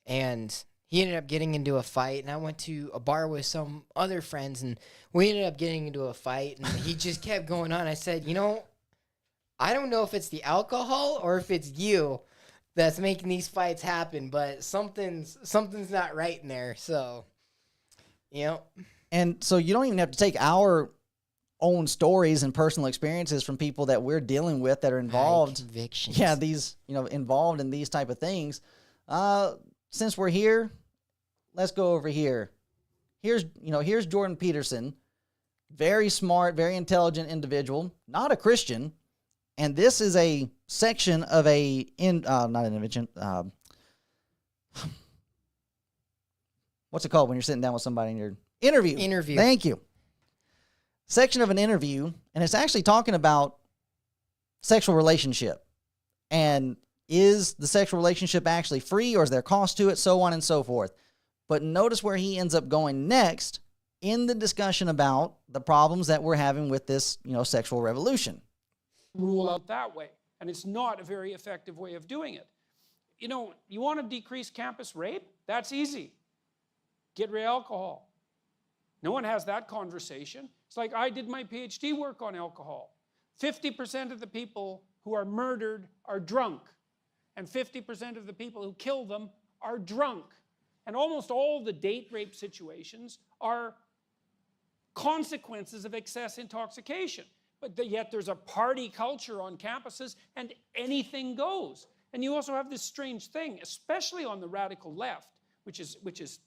[SPEAKER 2] and he ended up getting into a fight, and I went to a bar with some other friends, and we ended up getting into a fight, and he just kept going on. I said, I don't know if it's the alcohol or if it's you that's making these fights happen, but something's not right in there. So,
[SPEAKER 1] And so you don't even have to take our own stories and personal experiences from people that we're dealing with that are involved.
[SPEAKER 2] Convictions.
[SPEAKER 1] Yeah, these, involved in these type of things. Since we're here, let's go over here. Here's Jordan Peterson, very smart, very intelligent individual, not a Christian. And this is a section of not an intervention. What's it called when you're sitting down with somebody in your interview?
[SPEAKER 2] Interview.
[SPEAKER 1] Thank you. Section of an interview, and it's actually talking about sexual relationship. And Is the sexual relationship actually free, or is there cost to it? So on and so forth. But notice where he ends up going next in the discussion about the problems that we're having with this, sexual revolution.
[SPEAKER 4] Rule out that way. And it's not a very effective way of doing it. You want to decrease campus rape? That's easy. Get rid of alcohol. No one has that conversation. It's like I did my PhD work on alcohol. 50% of the people who are murdered are drunk. And 50% of the people who kill them are drunk. And almost all the date rape situations are consequences of excess intoxication. But yet there's a party culture on campuses, and anything goes. And you also have this strange thing, especially on the radical left, which is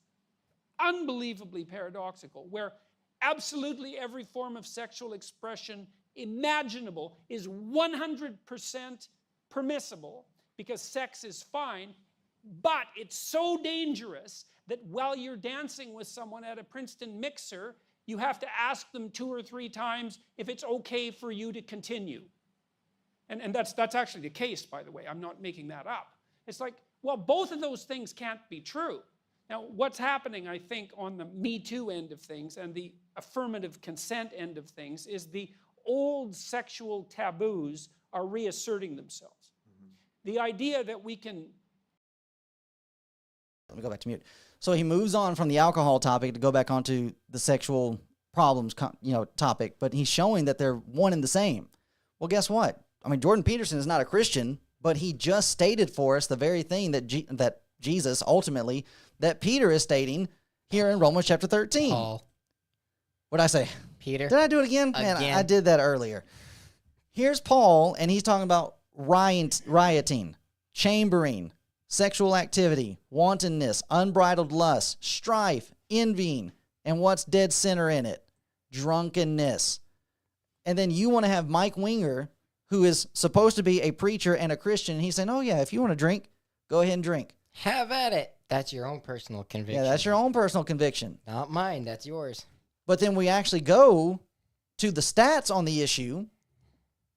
[SPEAKER 4] unbelievably paradoxical, where absolutely every form of sexual expression imaginable is 100% permissible, because sex is fine, but it's so dangerous that while you're dancing with someone at a Princeton mixer, you have to ask them 2 or 3 times if it's okay for you to continue. And that's actually the case, by the way. I'm not making that up. It's like, well, both of those things can't be true. Now, what's happening, I think, on the Me Too end of things and the affirmative consent end of things is the old sexual taboos are reasserting themselves. The idea that we can...
[SPEAKER 1] Let me go back to mute. So he moves on from the alcohol topic to go back onto the sexual problems, topic, but he's showing that they're one and the same. Well, guess what? I mean, Jordan Peterson is not a Christian, but he just stated for us the very thing that Jesus ultimately, that Peter is stating here in Romans chapter 13.
[SPEAKER 2] Paul.
[SPEAKER 1] What'd I say?
[SPEAKER 2] Peter.
[SPEAKER 1] Did I do it again? Man, I did that earlier. Here's Paul, and he's talking about rioting, chambering, sexual activity, wantonness, unbridled lust, strife, envying, and what's dead center in it? Drunkenness. And then you want to have Mike Winger, who is supposed to be a preacher and a Christian, and he's saying, oh yeah, if you want to drink, go ahead and drink.
[SPEAKER 2] Have at it. That's your own personal conviction.
[SPEAKER 1] Yeah, that's your own personal conviction.
[SPEAKER 2] Not mine. That's yours.
[SPEAKER 1] But then we actually go to the stats on the issue,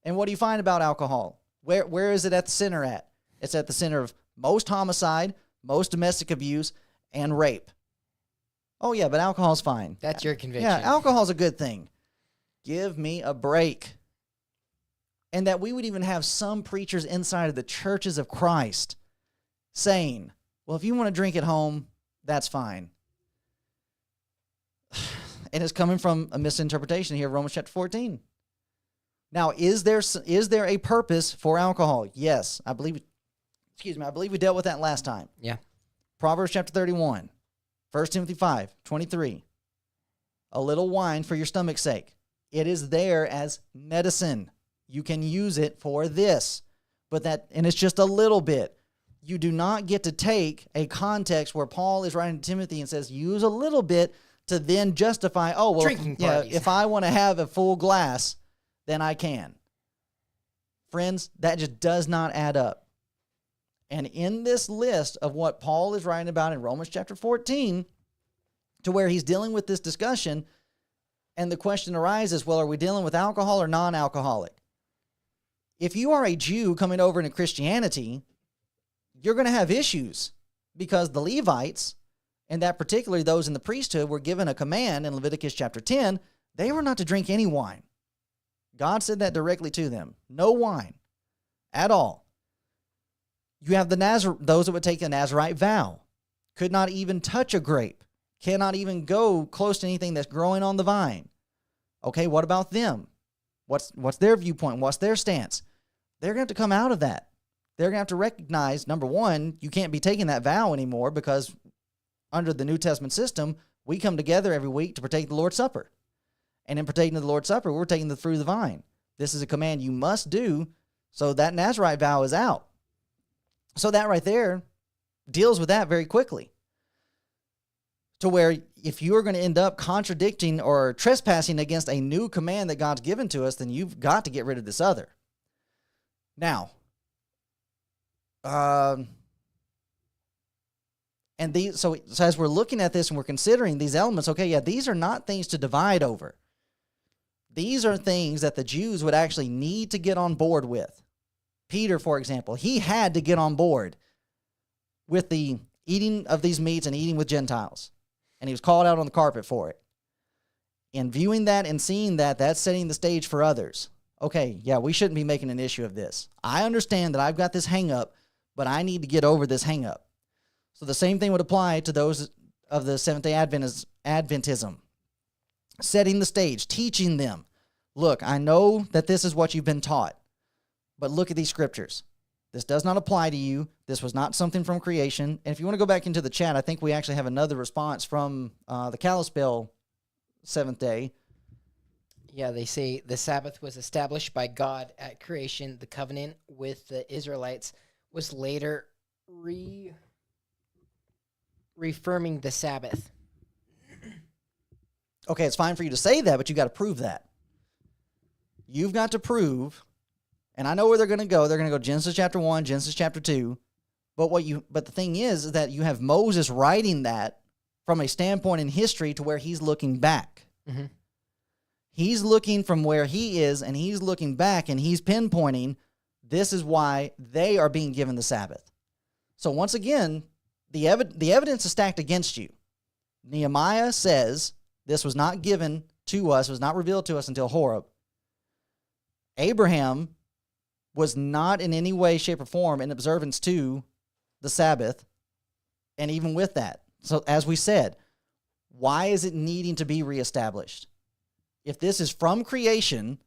[SPEAKER 1] and what do you find about alcohol? Where is it at the center at? It's at the center of most homicide, most domestic abuse, and rape. Oh, yeah, but alcohol's fine.
[SPEAKER 2] That's your conviction.
[SPEAKER 1] Yeah, alcohol's a good thing. Give me a break. And that we would even have some preachers inside of the churches of Christ saying, well, if you want to drink at home, that's fine. And it's coming from a misinterpretation here of Romans chapter 14. Now, is there a purpose for alcohol? Yes, I believe we dealt with that last time.
[SPEAKER 2] Yeah.
[SPEAKER 1] Proverbs chapter 31, 1 Timothy 5:23. A little wine for your stomach's sake. It is there as medicine. You can use it for this, and it's just a little bit. You do not get to take a context where Paul is writing to Timothy and says, use a little bit to then justify,
[SPEAKER 2] drinking parties.
[SPEAKER 1] If I want to have a full glass, then I can. Friends, that just does not add up. And in this list of what Paul is writing about in Romans chapter 14, to where he's dealing with this discussion, and the question arises, well, are we dealing with alcohol or non-alcoholic? If you are a Jew coming over into Christianity, you're going to have issues because the Levites, and that particularly those in the priesthood, were given a command in Leviticus chapter 10. They were not to drink any wine. God said that directly to them. No wine at all. You have those that would take a Nazirite vow. Could not even touch a grape. Cannot even go close to anything that's growing on the vine. Okay, what about them? What's their viewpoint? What's their stance? They're going to have to come out of that. They're going to have to recognize, number one, you can't be taking that vow anymore because under the New Testament system, we come together every week to partake the Lord's Supper. And in partaking of the Lord's Supper, we're taking the fruit of the vine. This is a command you must do, so that Nazirite vow is out. So that right there deals with that very quickly. To where if you are going to end up contradicting or trespassing against a new command that God's given to us, then you've got to get rid of this other. Now, so as we're looking at this and we're considering these elements, okay, yeah, these are not things to divide over. These are things that the Jews would actually need to get on board with. Peter, for example, he had to get on board with the eating of these meats and eating with Gentiles. And he was called out on the carpet for it. And viewing that and seeing that, that's setting the stage for others. Okay, yeah, we shouldn't be making an issue of this. I understand that I've got this hang-up, but I need to get over this hang-up. So the same thing would apply to those of the Seventh-day Adventism. Setting the stage, teaching them, look, I know that this is what you've been taught, but look at these scriptures. This does not apply to you. This was not something from creation. And if you want to go back into the chat, I think we actually have another response from the Kalispell Seventh Day.
[SPEAKER 2] Yeah, they say the Sabbath was established by God at creation. The covenant with the Israelites was later reaffirming the Sabbath.
[SPEAKER 1] Okay, it's fine for you to say that, but you got to prove that. You've got to prove, and I know where they're going to go. They're going to go Genesis chapter 1, Genesis chapter 2. But the thing is that you have Moses writing that from a standpoint in history to where he's looking back.
[SPEAKER 2] Mm-hmm.
[SPEAKER 1] He's looking from where he is, and he's looking back, and he's pinpointing this is why they are being given the Sabbath. So once again, the evidence is stacked against you. Nehemiah says this was not given to us, was not revealed to us until Horeb. Abraham was not in any way, shape, or form in observance to the Sabbath, and even with that. So as we said, why is it needing to be reestablished? If this is from creation,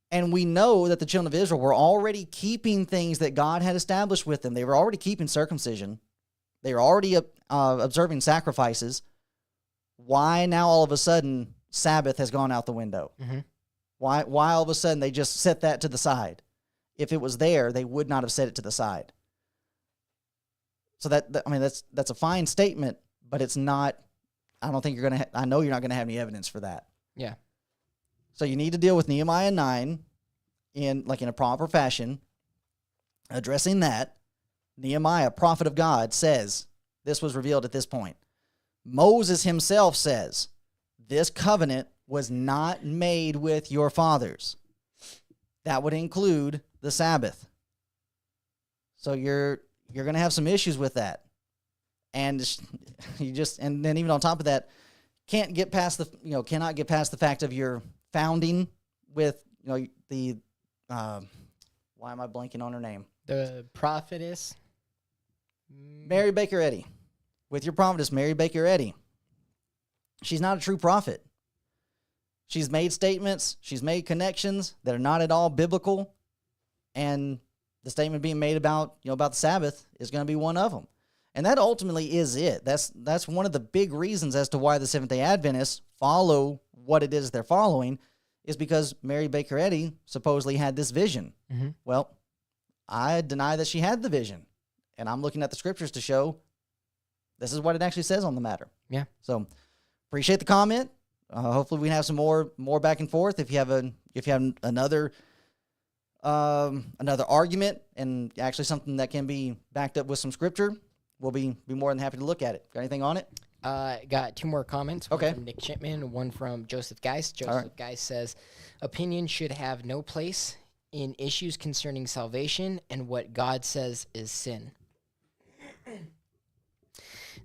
[SPEAKER 1] and we know that the children of Israel were already keeping things that God had established with them, they were already keeping circumcision, they were already observing sacrifices, why now all of a sudden Sabbath has gone out the window?
[SPEAKER 2] Mm-hmm.
[SPEAKER 1] Why all of a sudden they just set that to the side? If it was there, they would not have set it to the side. So that's a fine statement, but it's not. I don't think you're gonna. I know you're not gonna have any evidence for that.
[SPEAKER 2] Yeah.
[SPEAKER 1] So you need to deal with Nehemiah 9 in a proper fashion, addressing that. Nehemiah, prophet of God, says this was revealed at this point. Moses himself says this covenant was not made with your fathers. That would include the Sabbath. So you're going to have some issues with that. And and then even on top of that, cannot get past the fact of your founding with, the why am I blanking on her name?
[SPEAKER 2] The prophetess
[SPEAKER 1] Mary Baker Eddy. With your prophetess, Mary Baker Eddy. She's not a true prophet. She's made statements, she's made connections that are not at all biblical, and the statement being made about the Sabbath is going to be one of them. And that ultimately is it. That's one of the big reasons as to why the Seventh-day Adventists follow what it is they're following, is because Mary Baker Eddy supposedly had this vision.
[SPEAKER 2] Mm-hmm.
[SPEAKER 1] Well, I deny that she had the vision, and I'm looking at the scriptures to show this is what it actually says on the matter.
[SPEAKER 2] Yeah.
[SPEAKER 1] So appreciate the comment. Hopefully we can have some more back and forth. If you have another argument and actually something that can be backed up with some scripture, we'll be more than happy to look at it. Got anything on it?
[SPEAKER 2] Got two more comments. One
[SPEAKER 1] Okay.
[SPEAKER 2] from Nick Shipman, one from Joseph Geist. Joseph
[SPEAKER 1] All right.
[SPEAKER 2] Geist says, opinion should have no place in issues concerning salvation and what God says is sin.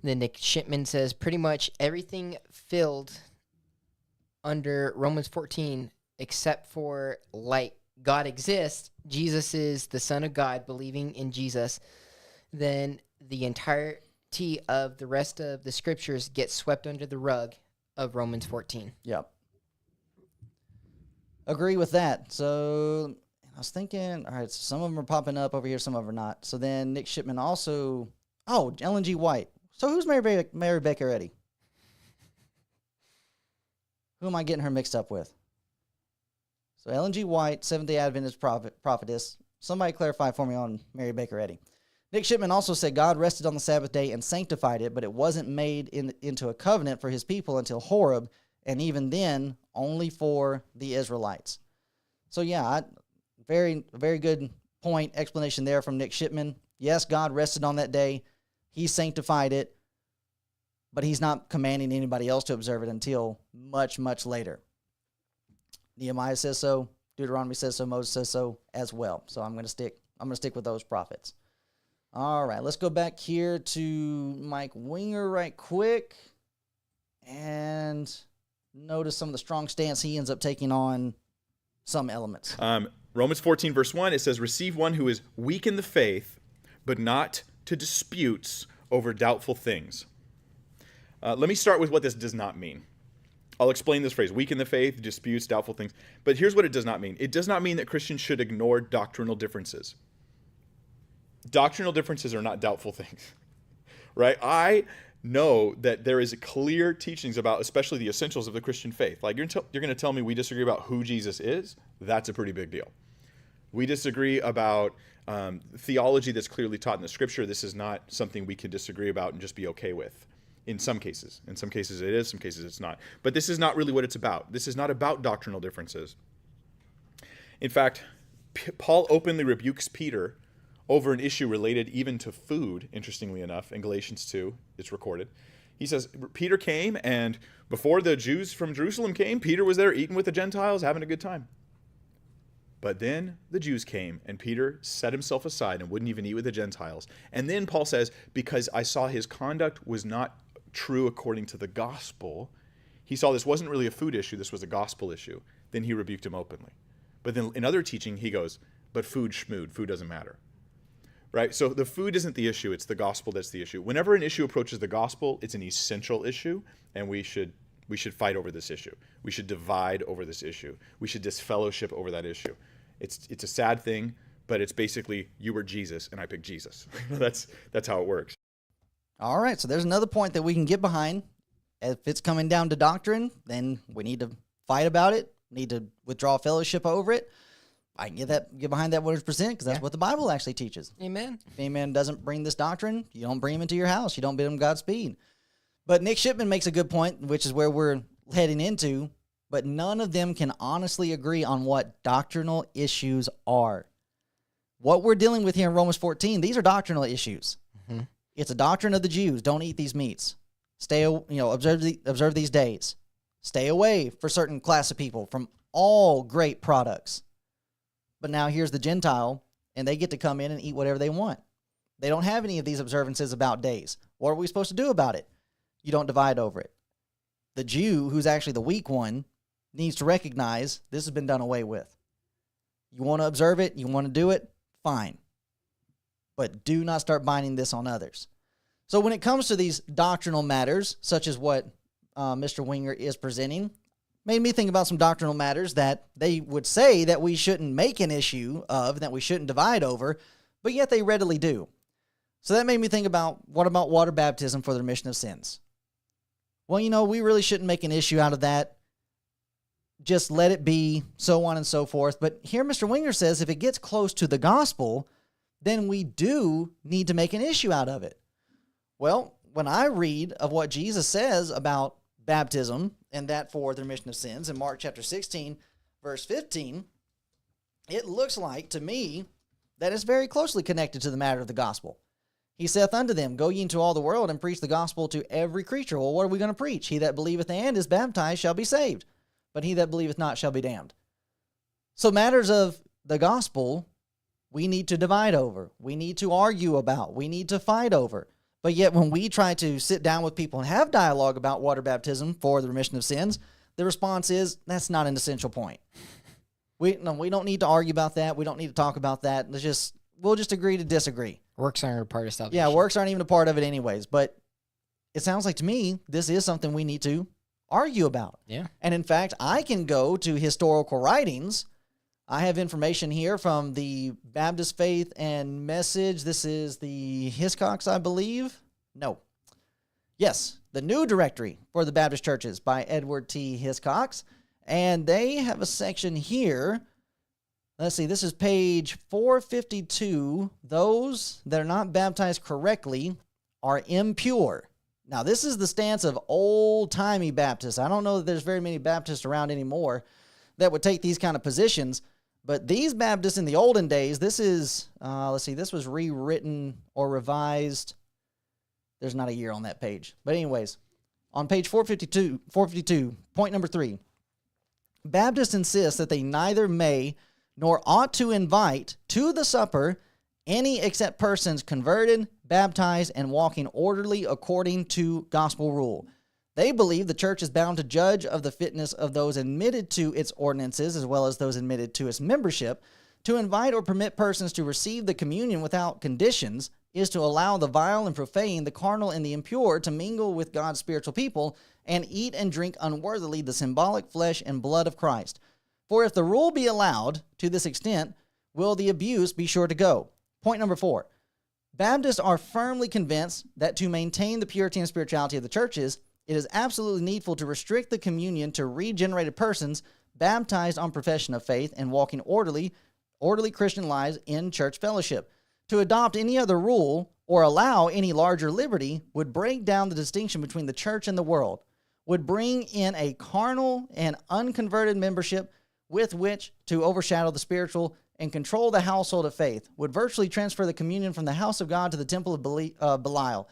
[SPEAKER 2] Then Nick Shipman says, pretty much everything filled under Romans 14, except for God exists, Jesus is the Son of God, believing in Jesus, then the entirety of the rest of the scriptures get swept under the rug of Romans 14.
[SPEAKER 1] Yep. Agree with that. So I was thinking, all right, so some of them are popping up over here, some of them are not. So then Nick Shipman also, Ellen G. White. So who's Mary Baker Eddy? Who am I getting her mixed up with? So Ellen G. White, Seventh-day Adventist prophetess. Somebody clarify for me on Mary Baker Eddy. Nick Shipman also said God rested on the Sabbath day and sanctified it, but it wasn't made into a covenant for his people until Horeb, and even then, only for the Israelites. So yeah, very good point, explanation there from Nick Shipman. Yes, God rested on that day. He sanctified it, but he's not commanding anybody else to observe it until much, much later. Nehemiah says so. Deuteronomy says so, Moses says so as well. So I'm going to stick with those prophets. All right, let's go back here to Mike Winger right quick and notice some of the strong stance he ends up taking on some elements.
[SPEAKER 3] Romans 14, verse 1, it says, receive one who is weak in the faith, but not to disputes over doubtful things. Let me start with what this does not mean. I'll explain this phrase, weak in the faith, disputes, doubtful things. But here's what it does not mean. It does not mean that Christians should ignore doctrinal differences. Doctrinal differences are not doubtful things, right? I know that there is clear teachings about, especially the essentials of the Christian faith. Like you're going to tell me we disagree about who Jesus is? That's a pretty big deal. We disagree about theology that's clearly taught in the Scripture. This is not something we can disagree about and just be okay with. In some cases. In some cases it is, some cases it's not. But this is not really what it's about. This is not about doctrinal differences. In fact, Paul openly rebukes Peter over an issue related even to food, interestingly enough. In Galatians 2, it's recorded. He says, Peter came, and before the Jews from Jerusalem came, Peter was there eating with the Gentiles, having a good time. But then the Jews came, and Peter set himself aside and wouldn't even eat with the Gentiles. And then Paul says, because I saw his conduct was not true according to the gospel, he saw this wasn't really a food issue, this was a gospel issue. Then he rebuked him openly. But then in other teaching, he goes, but food doesn't matter. Right? So the food isn't the issue, it's the gospel that's the issue. Whenever an issue approaches the gospel, it's an essential issue, and we should fight over this issue. We should divide over this issue. We should disfellowship over that issue. It's a sad thing, but it's basically you were Jesus and I picked Jesus. That's how it works.
[SPEAKER 1] All right, so there's another point that we can get behind. If it's coming down to doctrine, then we need to fight about it, need to withdraw fellowship over it. I can get behind that 100% because that's what the Bible actually teaches.
[SPEAKER 2] Amen.
[SPEAKER 1] If any man doesn't bring this doctrine, you don't bring him into your house. You don't bid him Godspeed. But Nick Shipman makes a good point, which is where we're heading into, but none of them can honestly agree on what doctrinal issues are. What we're dealing with here in Romans 14, these are doctrinal issues. Mm-hmm. It's a doctrine of the Jews. Don't eat these meats. Observe these days. Stay away for certain class of people from all great products. But now here's the Gentile, and they get to come in and eat whatever they want. They don't have any of these observances about days. What are we supposed to do about it? You don't divide over it. The Jew, who's actually the weak one, needs to recognize this has been done away with. You want to observe it, you want to do it, fine. But do not start binding this on others. So when it comes to these doctrinal matters, such as what Mr. Winger is presenting, made me think about some doctrinal matters that they would say that we shouldn't make an issue of, that we shouldn't divide over, but yet they readily do. So that made me think about, what about water baptism for the remission of sins? Well, we really shouldn't make an issue out of that. Just let it be, so on and so forth. But here Mr. Winger says if it gets close to the gospel, then we do need to make an issue out of it. Well, when I read of what Jesus says about baptism and that for the remission of sins in Mark chapter 16, verse 15, it looks like to me that it's very closely connected to the matter of the gospel. He saith unto them, go ye into all the world and preach the gospel to every creature. Well, what are we going to preach? He that believeth and is baptized shall be saved, but he that believeth not shall be damned. So matters of the gospel, we need to divide over. We need to argue about. We need to fight over. But yet when we try to sit down with people and have dialogue about water baptism for the remission of sins, the response is, that's not an essential point. We don't need to argue about that. We don't need to talk about that. We'll just agree to disagree.
[SPEAKER 2] Works aren't a part of salvation.
[SPEAKER 1] Yeah, works aren't even a part of it anyways. But it sounds like to me, this is something we need to argue about.
[SPEAKER 2] Yeah. And
[SPEAKER 1] in fact, I can go to historical writings. I have information here from the Baptist Faith and Message. This is the Hiscox, I believe. No. Yes, the New Directory for the Baptist Churches by Edward T. Hiscox. And they have a section here. Let's see, this is page 452. Those that are not baptized correctly are impure. Now, this is the stance of old-timey Baptists. I don't know that there's very many Baptists around anymore that would take these kind of positions. But these Baptists in the olden days, this is, this was rewritten or revised. There's not a year on that page. But anyways, on page 452, point number 3, Baptists insist that they neither may nor ought to invite to the supper any except persons converted, baptized, and walking orderly according to gospel rule. They believe the church is bound to judge of the fitness of those admitted to its ordinances as well as those admitted to its membership. To invite or permit persons to receive the communion without conditions is to allow the vile and profane, the carnal and the impure to mingle with God's spiritual people and eat and drink unworthily the symbolic flesh and blood of Christ. For if the rule be allowed to this extent, will the abuse be sure to go. Point number 4. Baptists are firmly convinced that to maintain the purity and spirituality of the churches, it is absolutely needful to restrict the communion to regenerated persons baptized on profession of faith and walking orderly Christian lives in church fellowship. To adopt any other rule or allow any larger liberty would break down the distinction between the church and the world, would bring in a carnal and unconverted membership with which to overshadow the spiritual and control the household of faith, would virtually transfer the communion from the house of God to the temple of Belial.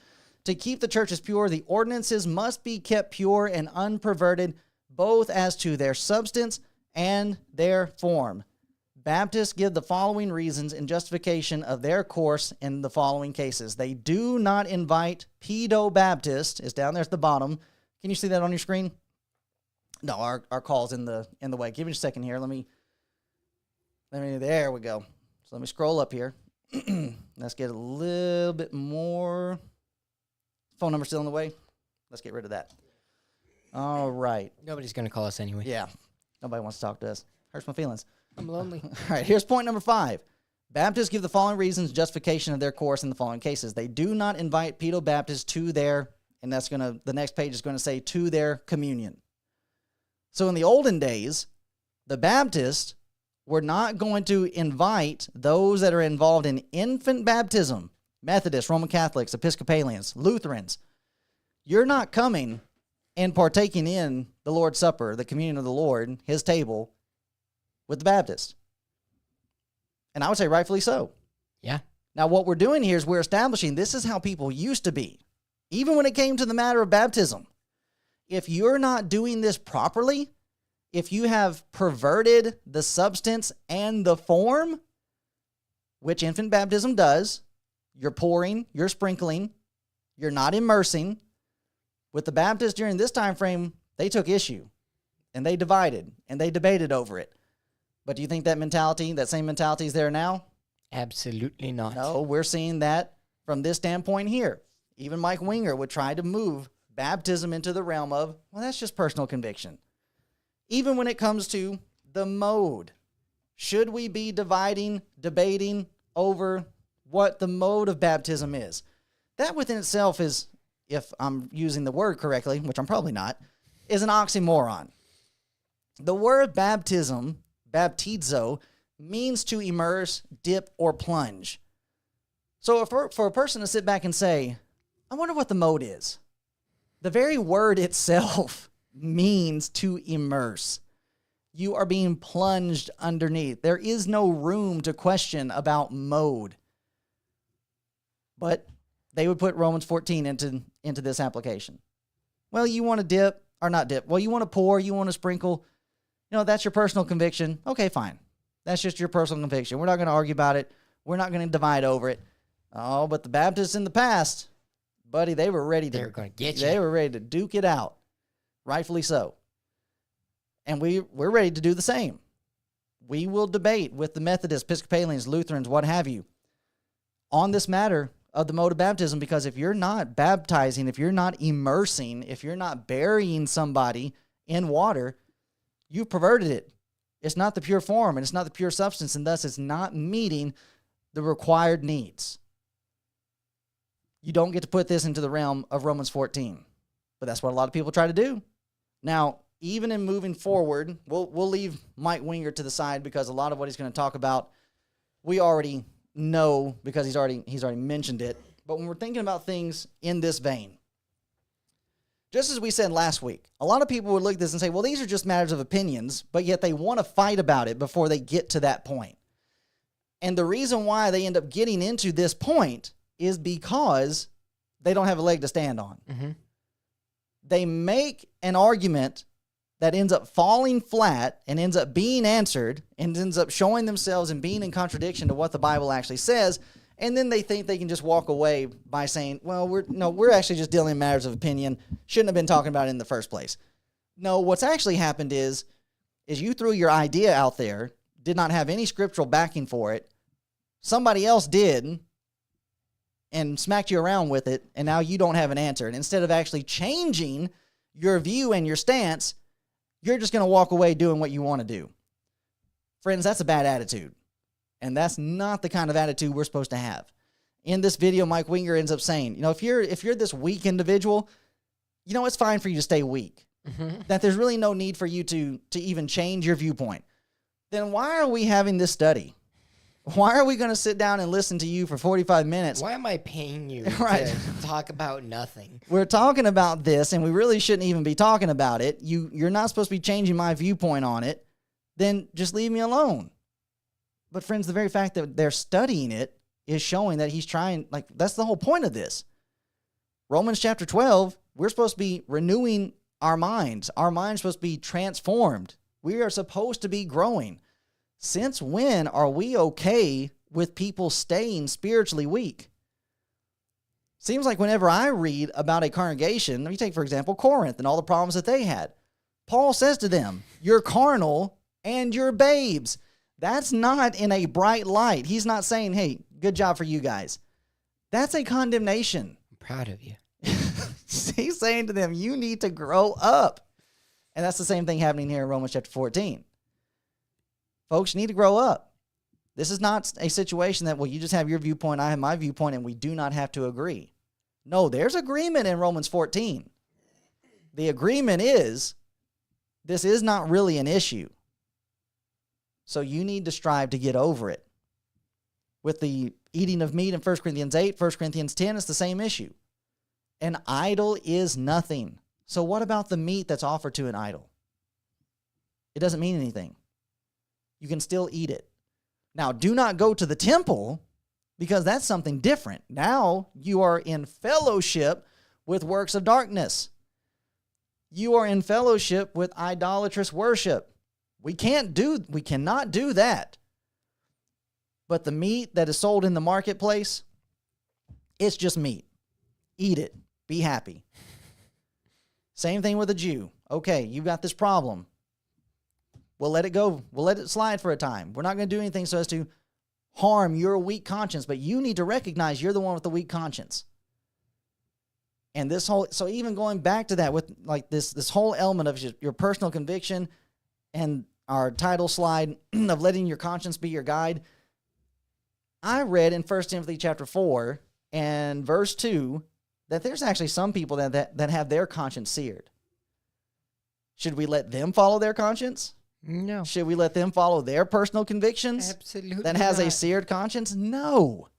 [SPEAKER 1] To keep the churches pure, the ordinances must be kept pure and unperverted, both as to their substance and their form. Baptists give the following reasons in justification of their course in the following cases. They do not invite pedo-Baptist. It's down there at the bottom. Can you see that on your screen? No, our call's in the way. Give me a second here. Let me. There we go. So let me scroll up here. Let's get a little bit more. Phone number still in the way. Let's get rid of that. All right.
[SPEAKER 2] Nobody's going to call us anyway.
[SPEAKER 1] Yeah. Nobody wants to talk to us. Hurts my feelings.
[SPEAKER 2] I'm lonely.
[SPEAKER 1] All right, here's point number 5. Baptists give the following reasons justification of their course in the following cases. They do not invite pedo-Baptists to their, and that's going to, the next page is going to say, to their communion. So in the olden days, the Baptists were not going to invite those that are involved in infant baptism, Methodists, Roman Catholics, Episcopalians, Lutherans. You're not coming and partaking in the Lord's Supper, the communion of the Lord, his table, with the Baptist. And I would say rightfully so.
[SPEAKER 2] Yeah.
[SPEAKER 1] Now, what we're doing here is we're establishing this is how people used to be, even when it came to the matter of baptism. If you're not doing this properly, if you have perverted the substance and the form, which infant baptism does, you're pouring, you're sprinkling, you're not immersing. With the Baptists during this time frame, they took issue, and they divided, and they debated over it. But do you think that mentality, that same mentality is there now?
[SPEAKER 2] Absolutely not.
[SPEAKER 1] No, we're seeing that from this standpoint here. Even Mike Winger would try to move baptism into the realm of, well, that's just personal conviction. Even when it comes to the mode, should we be debating over what the mode of baptism is? That within itself is, if I'm using the word correctly, which I'm probably not, is an oxymoron. The word baptism, baptizo, means to immerse, dip, or plunge. So for a person to sit back and say, I wonder what the mode is, the very word itself means to immerse. You are being plunged underneath. There is no room to question about mode. But they would put Romans 14 into this application. Well, you want to dip, or not dip. Well, you want to pour, you want to sprinkle. You know, that's your personal conviction. Okay, fine. That's just your personal conviction. We're not going to argue about it. We're not going to divide over it. Oh, but the Baptists in the past, buddy, they were ready to.
[SPEAKER 2] They were going to get you.
[SPEAKER 1] They were ready to duke it out. Rightfully so. And we're ready to do the same. We will debate with the Methodists, Episcopalians, Lutherans, what have you, on this matter of the mode of baptism, because if you're not baptizing, if you're not immersing, if you're not burying somebody in water, you've perverted it. It's not the pure form, and it's not the pure substance, and thus it's not meeting the required needs. You don't get to put this into the realm of Romans 14, but that's what a lot of people try to do. Now, even in moving forward, we'll leave Mike Winger to the side because a lot of what he's going to talk about, we already know because he's already mentioned it. But when we're thinking about things in this vein, just as we said last week, a lot of people would look at this and say, well, these are just matters of opinions, but yet they want to fight about it before they get to that point. And the reason why they end up getting into this point is because they don't have a leg to stand on.
[SPEAKER 2] Mm-hmm.
[SPEAKER 1] They make an argument that ends up falling flat and ends up being answered and ends up showing themselves and being in contradiction to what the Bible actually says. And then they think they can just walk away by saying, well, we're actually just dealing in matters of opinion. Shouldn't have been talking about it in the first place. No, what's actually happened is you threw your idea out there, did not have any scriptural backing for it. Somebody else did and smacked you around with it, and now you don't have an answer. And instead of actually changing your view and your stance, you're just going to walk away doing what you want to do. Friends, that's a bad attitude. And that's not the kind of attitude we're supposed to have. In this video, Mike Winger ends up saying, if you're this weak individual, it's fine for you to stay weak. Mm-hmm. That there's really no need for you to even change your viewpoint. Then why are we having this study? Why are we going to sit down and listen to you for 45 minutes?
[SPEAKER 2] Why am I paying you
[SPEAKER 1] right.
[SPEAKER 2] to talk about nothing?
[SPEAKER 1] We're talking about this, and we really shouldn't even be talking about it. You're not supposed to be changing my viewpoint on it. Then just leave me alone. But friends, the very fact that they're studying it is showing that he's trying, that's the whole point of this. Romans chapter 12, we're supposed to be renewing our minds. Our minds are supposed to be transformed. We are supposed to be growing. Since when are we okay with people staying spiritually weak? Seems like whenever I read about a congregation, let me take, for example, Corinth and all the problems that they had. Paul says to them, you're carnal and you're babes. That's not in a bright light. He's not saying, hey, good job for you guys. That's a condemnation.
[SPEAKER 2] I'm proud of you.
[SPEAKER 1] He's saying to them, you need to grow up. And that's the same thing happening here in Romans chapter 14. Folks, you need to grow up. This is not a situation that, you just have your viewpoint, I have my viewpoint, and we do not have to agree. No, there's agreement in Romans 14. The agreement is, this is not really an issue. So you need to strive to get over it. With the eating of meat in 1 Corinthians 8, 1 Corinthians 10, it's the same issue. An idol is nothing. So what about the meat that's offered to an idol? It doesn't mean anything. You can still eat it. Now, do not go to the temple because that's something different. Now you are in fellowship with works of darkness. You are in fellowship with idolatrous worship. We cannot do that. But the meat that is sold in the marketplace, it's just meat. Eat it. Be happy. Same thing with a Jew. Okay, you've got this problem. We'll let it go. We'll let it slide for a time. We're not going to do anything so as to harm your weak conscience, but you need to recognize you're the one with the weak conscience. And so even going back to that with this whole element of your personal conviction and our title slide of letting your conscience be your guide, I read in 1 Timothy chapter 4 and verse 2 that there's actually some people that have their conscience seared. Should we let them follow their conscience?
[SPEAKER 2] No.
[SPEAKER 1] Should we let them follow their personal convictions?
[SPEAKER 2] Absolutely
[SPEAKER 1] that has
[SPEAKER 2] not.
[SPEAKER 1] a seared conscience? No.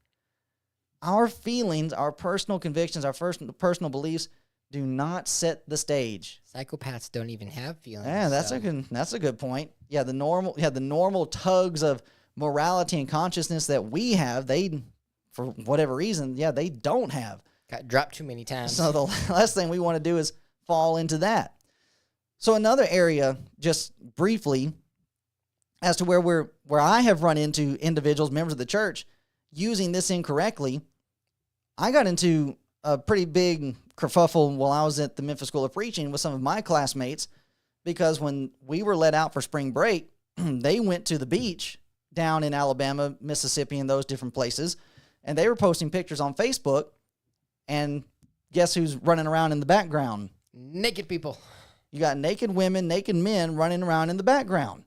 [SPEAKER 1] Our feelings, our personal convictions, our personal beliefs do not set the stage.
[SPEAKER 2] Psychopaths don't even have feelings.
[SPEAKER 1] Yeah, that's a good point. Yeah, the normal tugs of morality and consciousness that we have, they, for whatever reason, they don't have.
[SPEAKER 2] Got dropped too many times.
[SPEAKER 1] So the last thing we want to do is fall into that. So another area, just briefly, as to where I have run into individuals, members of the church, using this incorrectly, I got into a pretty big kerfuffle while I was at the Memphis School of Preaching with some of my classmates, because when we were let out for spring break, they went to the beach down in Alabama, Mississippi, and those different places, and they were posting pictures on Facebook, and guess who's running around in the background?
[SPEAKER 2] Naked people.
[SPEAKER 1] You got naked women, naked men running around in the background.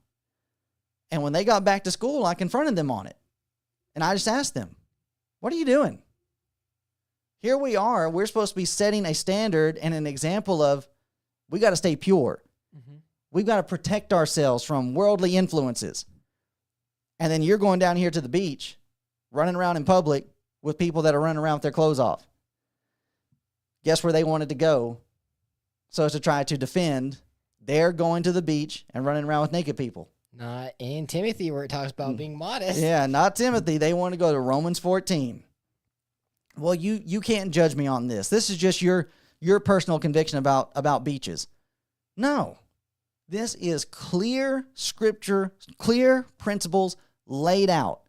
[SPEAKER 1] And when they got back to school, I confronted them on it. And I just asked them, what are you doing? Here we are. We're supposed to be setting a standard and an example of we got to stay pure. Mm-hmm. We've got to protect ourselves from worldly influences. And then you're going down here to the beach, running around in public with people that are running around with their clothes off. Guess where they wanted to go? So as to try to defend, they're going to the beach and running around with naked people.
[SPEAKER 2] Not in Timothy, where it talks about being modest.
[SPEAKER 1] Yeah, not Timothy. They want to go to Romans 14. Well, you can't judge me on this. This is just your personal conviction about beaches. No. This is clear scripture, clear principles laid out.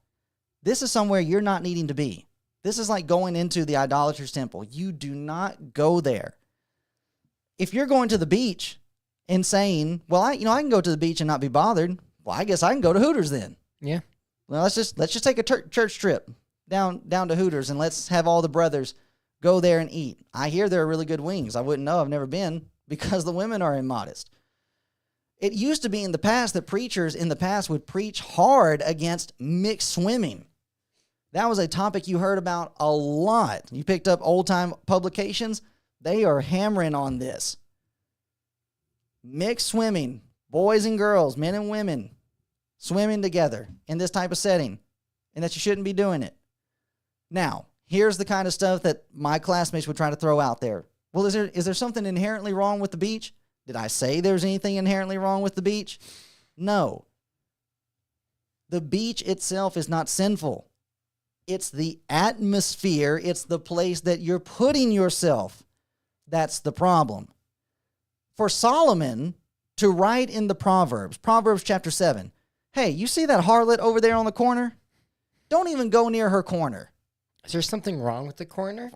[SPEAKER 1] This is somewhere you're not needing to be. This is like going into the idolatrous temple. You do not go there. If you're going to the beach and saying, well, I can go to the beach and not be bothered, well, I guess I can go to Hooters then.
[SPEAKER 2] Yeah.
[SPEAKER 1] Well, let's just take a church trip down to Hooters and let's have all the brothers go there and eat. I hear there are really good wings. I wouldn't know. I've never been because the women are immodest. It used to be in the past that preachers in the past would preach hard against mixed swimming. That was a topic you heard about a lot. You picked up old-time publications, they are hammering on this. Mixed swimming, boys and girls, men and women, swimming together in this type of setting, and that you shouldn't be doing it. Now, here's the kind of stuff that my classmates would try to throw out there. Well, is there something inherently wrong with the beach? Did I say there's anything inherently wrong with the beach? No. The beach itself is not sinful. It's the atmosphere. It's the place that you're putting yourself. That's the problem. For Solomon to write in the Proverbs chapter 7, hey, you see that harlot over there on the corner? Don't even go near her corner.
[SPEAKER 2] Is there something wrong with the corner?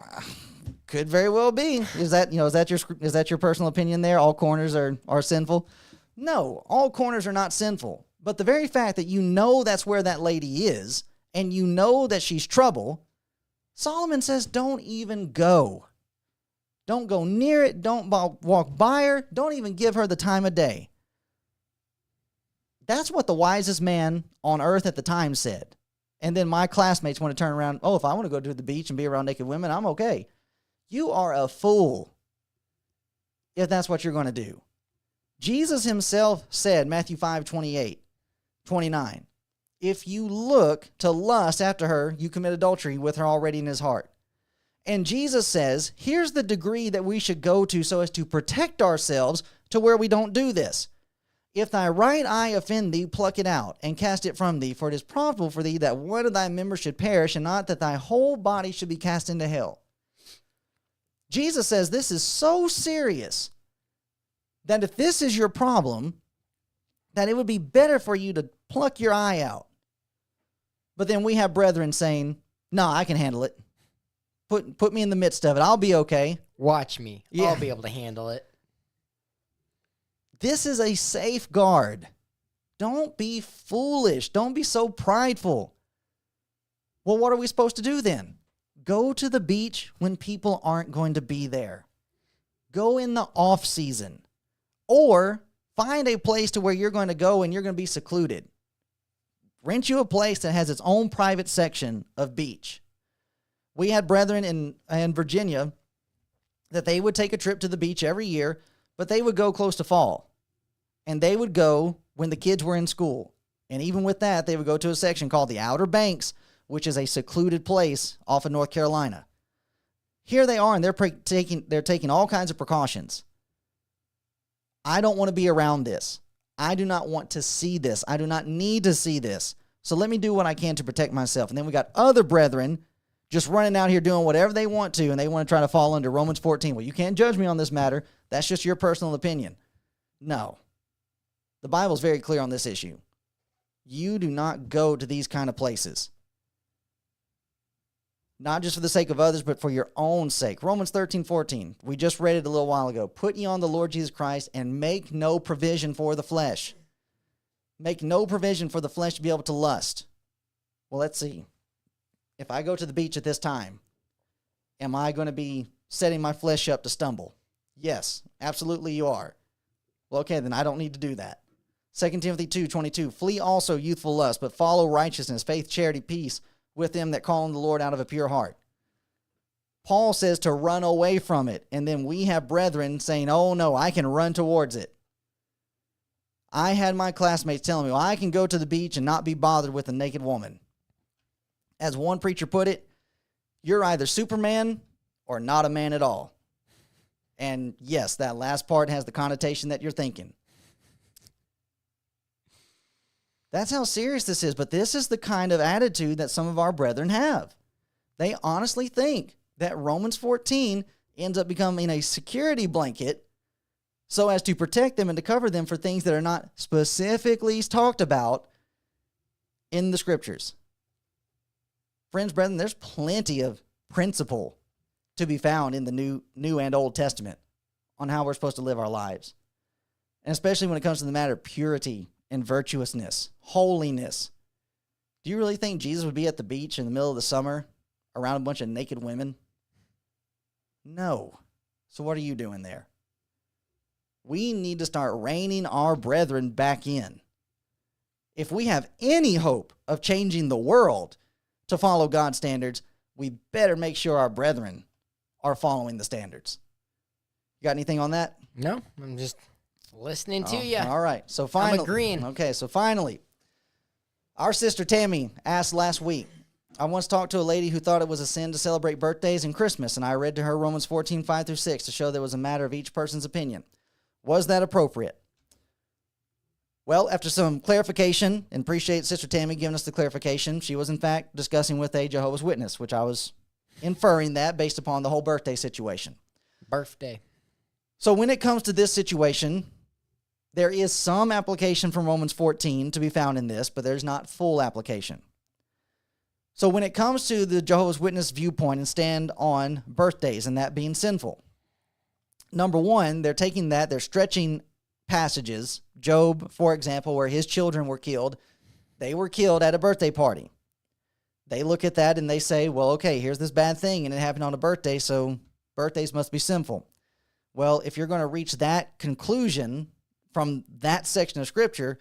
[SPEAKER 1] Could very well be. Is that your personal opinion there? All corners are sinful? No, all corners are not sinful. But the very fact that you know that's where that lady is, and you know that she's trouble, Solomon says don't even go. Don't go near it. Don't walk by her. Don't even give her the time of day. That's what the wisest man on earth at the time said. And then my classmates want to turn around, oh, if I want to go to the beach and be around naked women, I'm okay. You are a fool if that's what you're going to do. Jesus himself said, Matthew 5:28-29, if you look to lust after her, you commit adultery with her already in his heart. And Jesus says, here's the degree that we should go to so as to protect ourselves to where we don't do this. If thy right eye offend thee, pluck it out, and cast it from thee, for it is profitable for thee that one of thy members should perish, and not that thy whole body should be cast into hell. Jesus says this is so serious that if this is your problem, that it would be better for you to pluck your eye out. But then we have brethren saying, no, I can handle it. Put me in the midst of it. I'll be okay.
[SPEAKER 2] Watch me.
[SPEAKER 1] Yeah.
[SPEAKER 2] I'll be able to handle it.
[SPEAKER 1] This is a safeguard. Don't be foolish. Don't be so prideful. Well, what are we supposed to do then? Go to the beach when people aren't going to be there. Go in the off season. Or find a place to where you're going to go and you're going to be secluded. Rent you a place that has its own private section of beach. We had brethren in Virginia that they would take a trip to the beach every year, but they would go close to fall. And they would go when the kids were in school. And even with that, they would go to a section called the Outer Banks, which is a secluded place off of North Carolina. Here they are, and they're taking all kinds of precautions. I don't want to be around this. I do not want to see this. I do not need to see this. So let me do what I can to protect myself. And then we got other brethren just running out here doing whatever they want to, and they want to try to fall under Romans 14. Well, you can't judge me on this matter. That's just your personal opinion. No. The Bible's very clear on this issue. You do not go to these kind of places. Not just for the sake of others, but for your own sake. Romans 13:14. We just read it a little while ago. Put ye on the Lord Jesus Christ and make no provision for the flesh. Make no provision for the flesh to be able to lust. Well, let's see. If I go to the beach at this time, am I going to be setting my flesh up to stumble? Yes, absolutely you are. Well, okay, then I don't need to do that. 2 Timothy 2:22. Flee also youthful lust, but follow righteousness, faith, charity, peace, with them that call on the Lord out of a pure heart. Paul says to run away from it, and then we have brethren saying, oh no, I can run towards it. I had my classmates telling me, well, I can go to the beach and not be bothered with a naked woman. As one preacher put it, you're either Superman or not a man at all. And yes, that last part has the connotation that you're thinking. That's how serious this is, but this is the kind of attitude that some of our brethren have. They honestly think that Romans 14 ends up becoming a security blanket so as to protect them and to cover them for things that are not specifically talked about in the scriptures. Friends, brethren, there's plenty of principle to be found in the New and Old Testament on how we're supposed to live our lives. And especially when it comes to the matter of purity and virtuousness, holiness. Do you really think Jesus would be at the beach in the middle of the summer around a bunch of naked women? No. So what are you doing there? We need to start reining our brethren back in. If we have any hope of changing the world to follow God's standards, we better make sure our brethren are following the standards. You got anything on that?
[SPEAKER 2] No, I'm just listening to you.
[SPEAKER 1] All right. So finally,
[SPEAKER 2] I'm agreeing.
[SPEAKER 1] Okay, so finally, our sister Tammy asked last week, I once talked to a lady who thought it was a sin to celebrate birthdays and Christmas, and I read to her Romans 14:5-6 to show that it was a matter of each person's opinion. Was that appropriate? Well, after some clarification, and appreciate Sister Tammy giving us the clarification, she was in fact discussing with a Jehovah's Witness, which I was inferring that based upon the whole birthday situation.
[SPEAKER 2] Birthday.
[SPEAKER 1] So when it comes to this situation, there is some application from Romans 14 to be found in this, but there's not full application. So when it comes to the Jehovah's Witness viewpoint and stand on birthdays and that being sinful, number one, they're taking that, they're stretching passages. Job, for example, where his children were killed, they were killed at a birthday party. They look at that and they say, well, okay, here's this bad thing and it happened on a birthday, so birthdays must be sinful. Well, if you're going to reach that conclusion from that section of Scripture,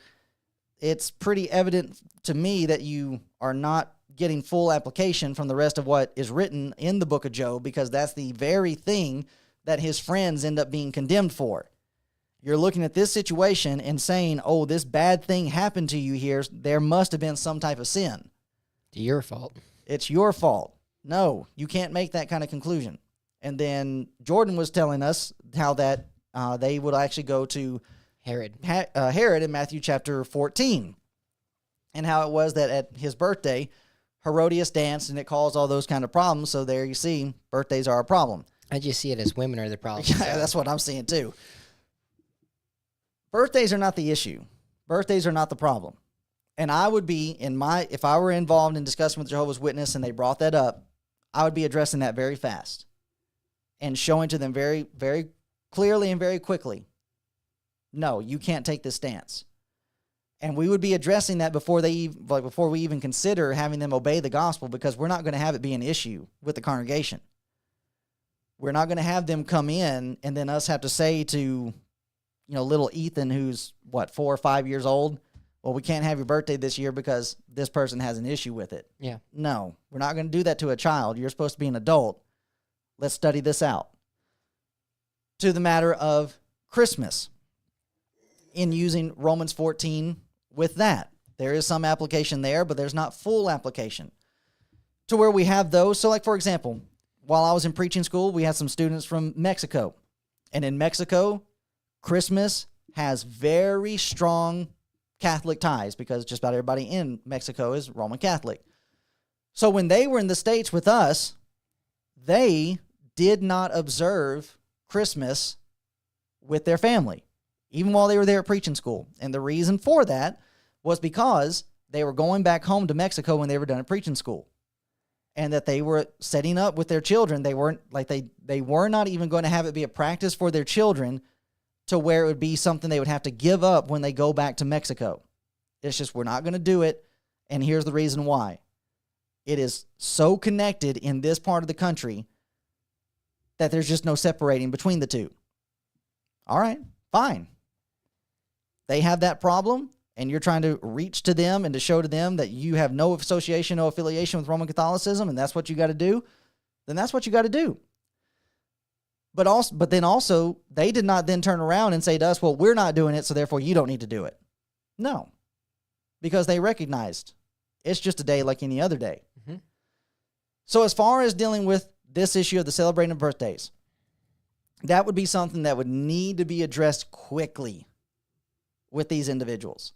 [SPEAKER 1] it's pretty evident to me that you are not getting full application from the rest of what is written in the book of Job, because that's the very thing that his friends end up being condemned for. You're looking at this situation and saying, oh, this bad thing happened to you here. There must have been some type of sin.
[SPEAKER 2] It's your fault.
[SPEAKER 1] It's your fault. No, you can't make that kind of conclusion. And then Jordan was telling us how that they would actually go to
[SPEAKER 2] Herod.
[SPEAKER 1] Herod in Matthew chapter 14, and how it was that at his birthday, Herodias danced, and it caused all those kind of problems. So there you see, birthdays are a problem.
[SPEAKER 2] I just see it as women are the problem.
[SPEAKER 1] Yeah, that's what I'm seeing too. Birthdays are not the issue. Birthdays are not the problem. And I would be, if I were involved in discussing with Jehovah's Witness and they brought that up, I would be addressing that very fast and showing to them very, very clearly and very quickly, no, you can't take this stance. And we would be addressing that before we even consider having them obey the gospel, because we're not going to have it be an issue with the congregation. We're not going to have them come in and then us have to say to, little Ethan, who's 4 or 5 years old, well, we can't have your birthday this year because this person has an issue with it.
[SPEAKER 2] Yeah.
[SPEAKER 1] No, we're not going to do that to a child. You're supposed to be an adult. Let's study this out. To the matter of Christmas, in using Romans 14 with that, there is some application there, but there's not full application. To where we have those, so like for example, while I was in preaching school, we had some students from Mexico. And in Mexico, Christmas has very strong Catholic ties, because just about everybody in Mexico is Roman Catholic. So when they were in the States with us, they did not observe Christmas with their family, even while they were there at preaching school. And the reason for that was because they were going back home to Mexico when they were done at preaching school, and that they were setting up with their children. They weren't like they were not even going to have it be a practice for their children to where it would be something they would have to give up when they go back to Mexico. It's just, we're not going to do it, and here's the reason why. It is so connected in this part of the country that there's just no separating between the two. All right, fine. They have that problem, and you're trying to reach to them and to show to them that you have no association, no affiliation with Roman Catholicism, and that's what you got to do, then that's what you got to do. But then also, they did not then turn around and say to us, well, we're not doing it, so therefore you don't need to do it. No, because they recognized it's just a day like any other day. Mm-hmm. So as far as dealing with this issue of the celebrating of birthdays, that would be something that would need to be addressed quickly with these individuals.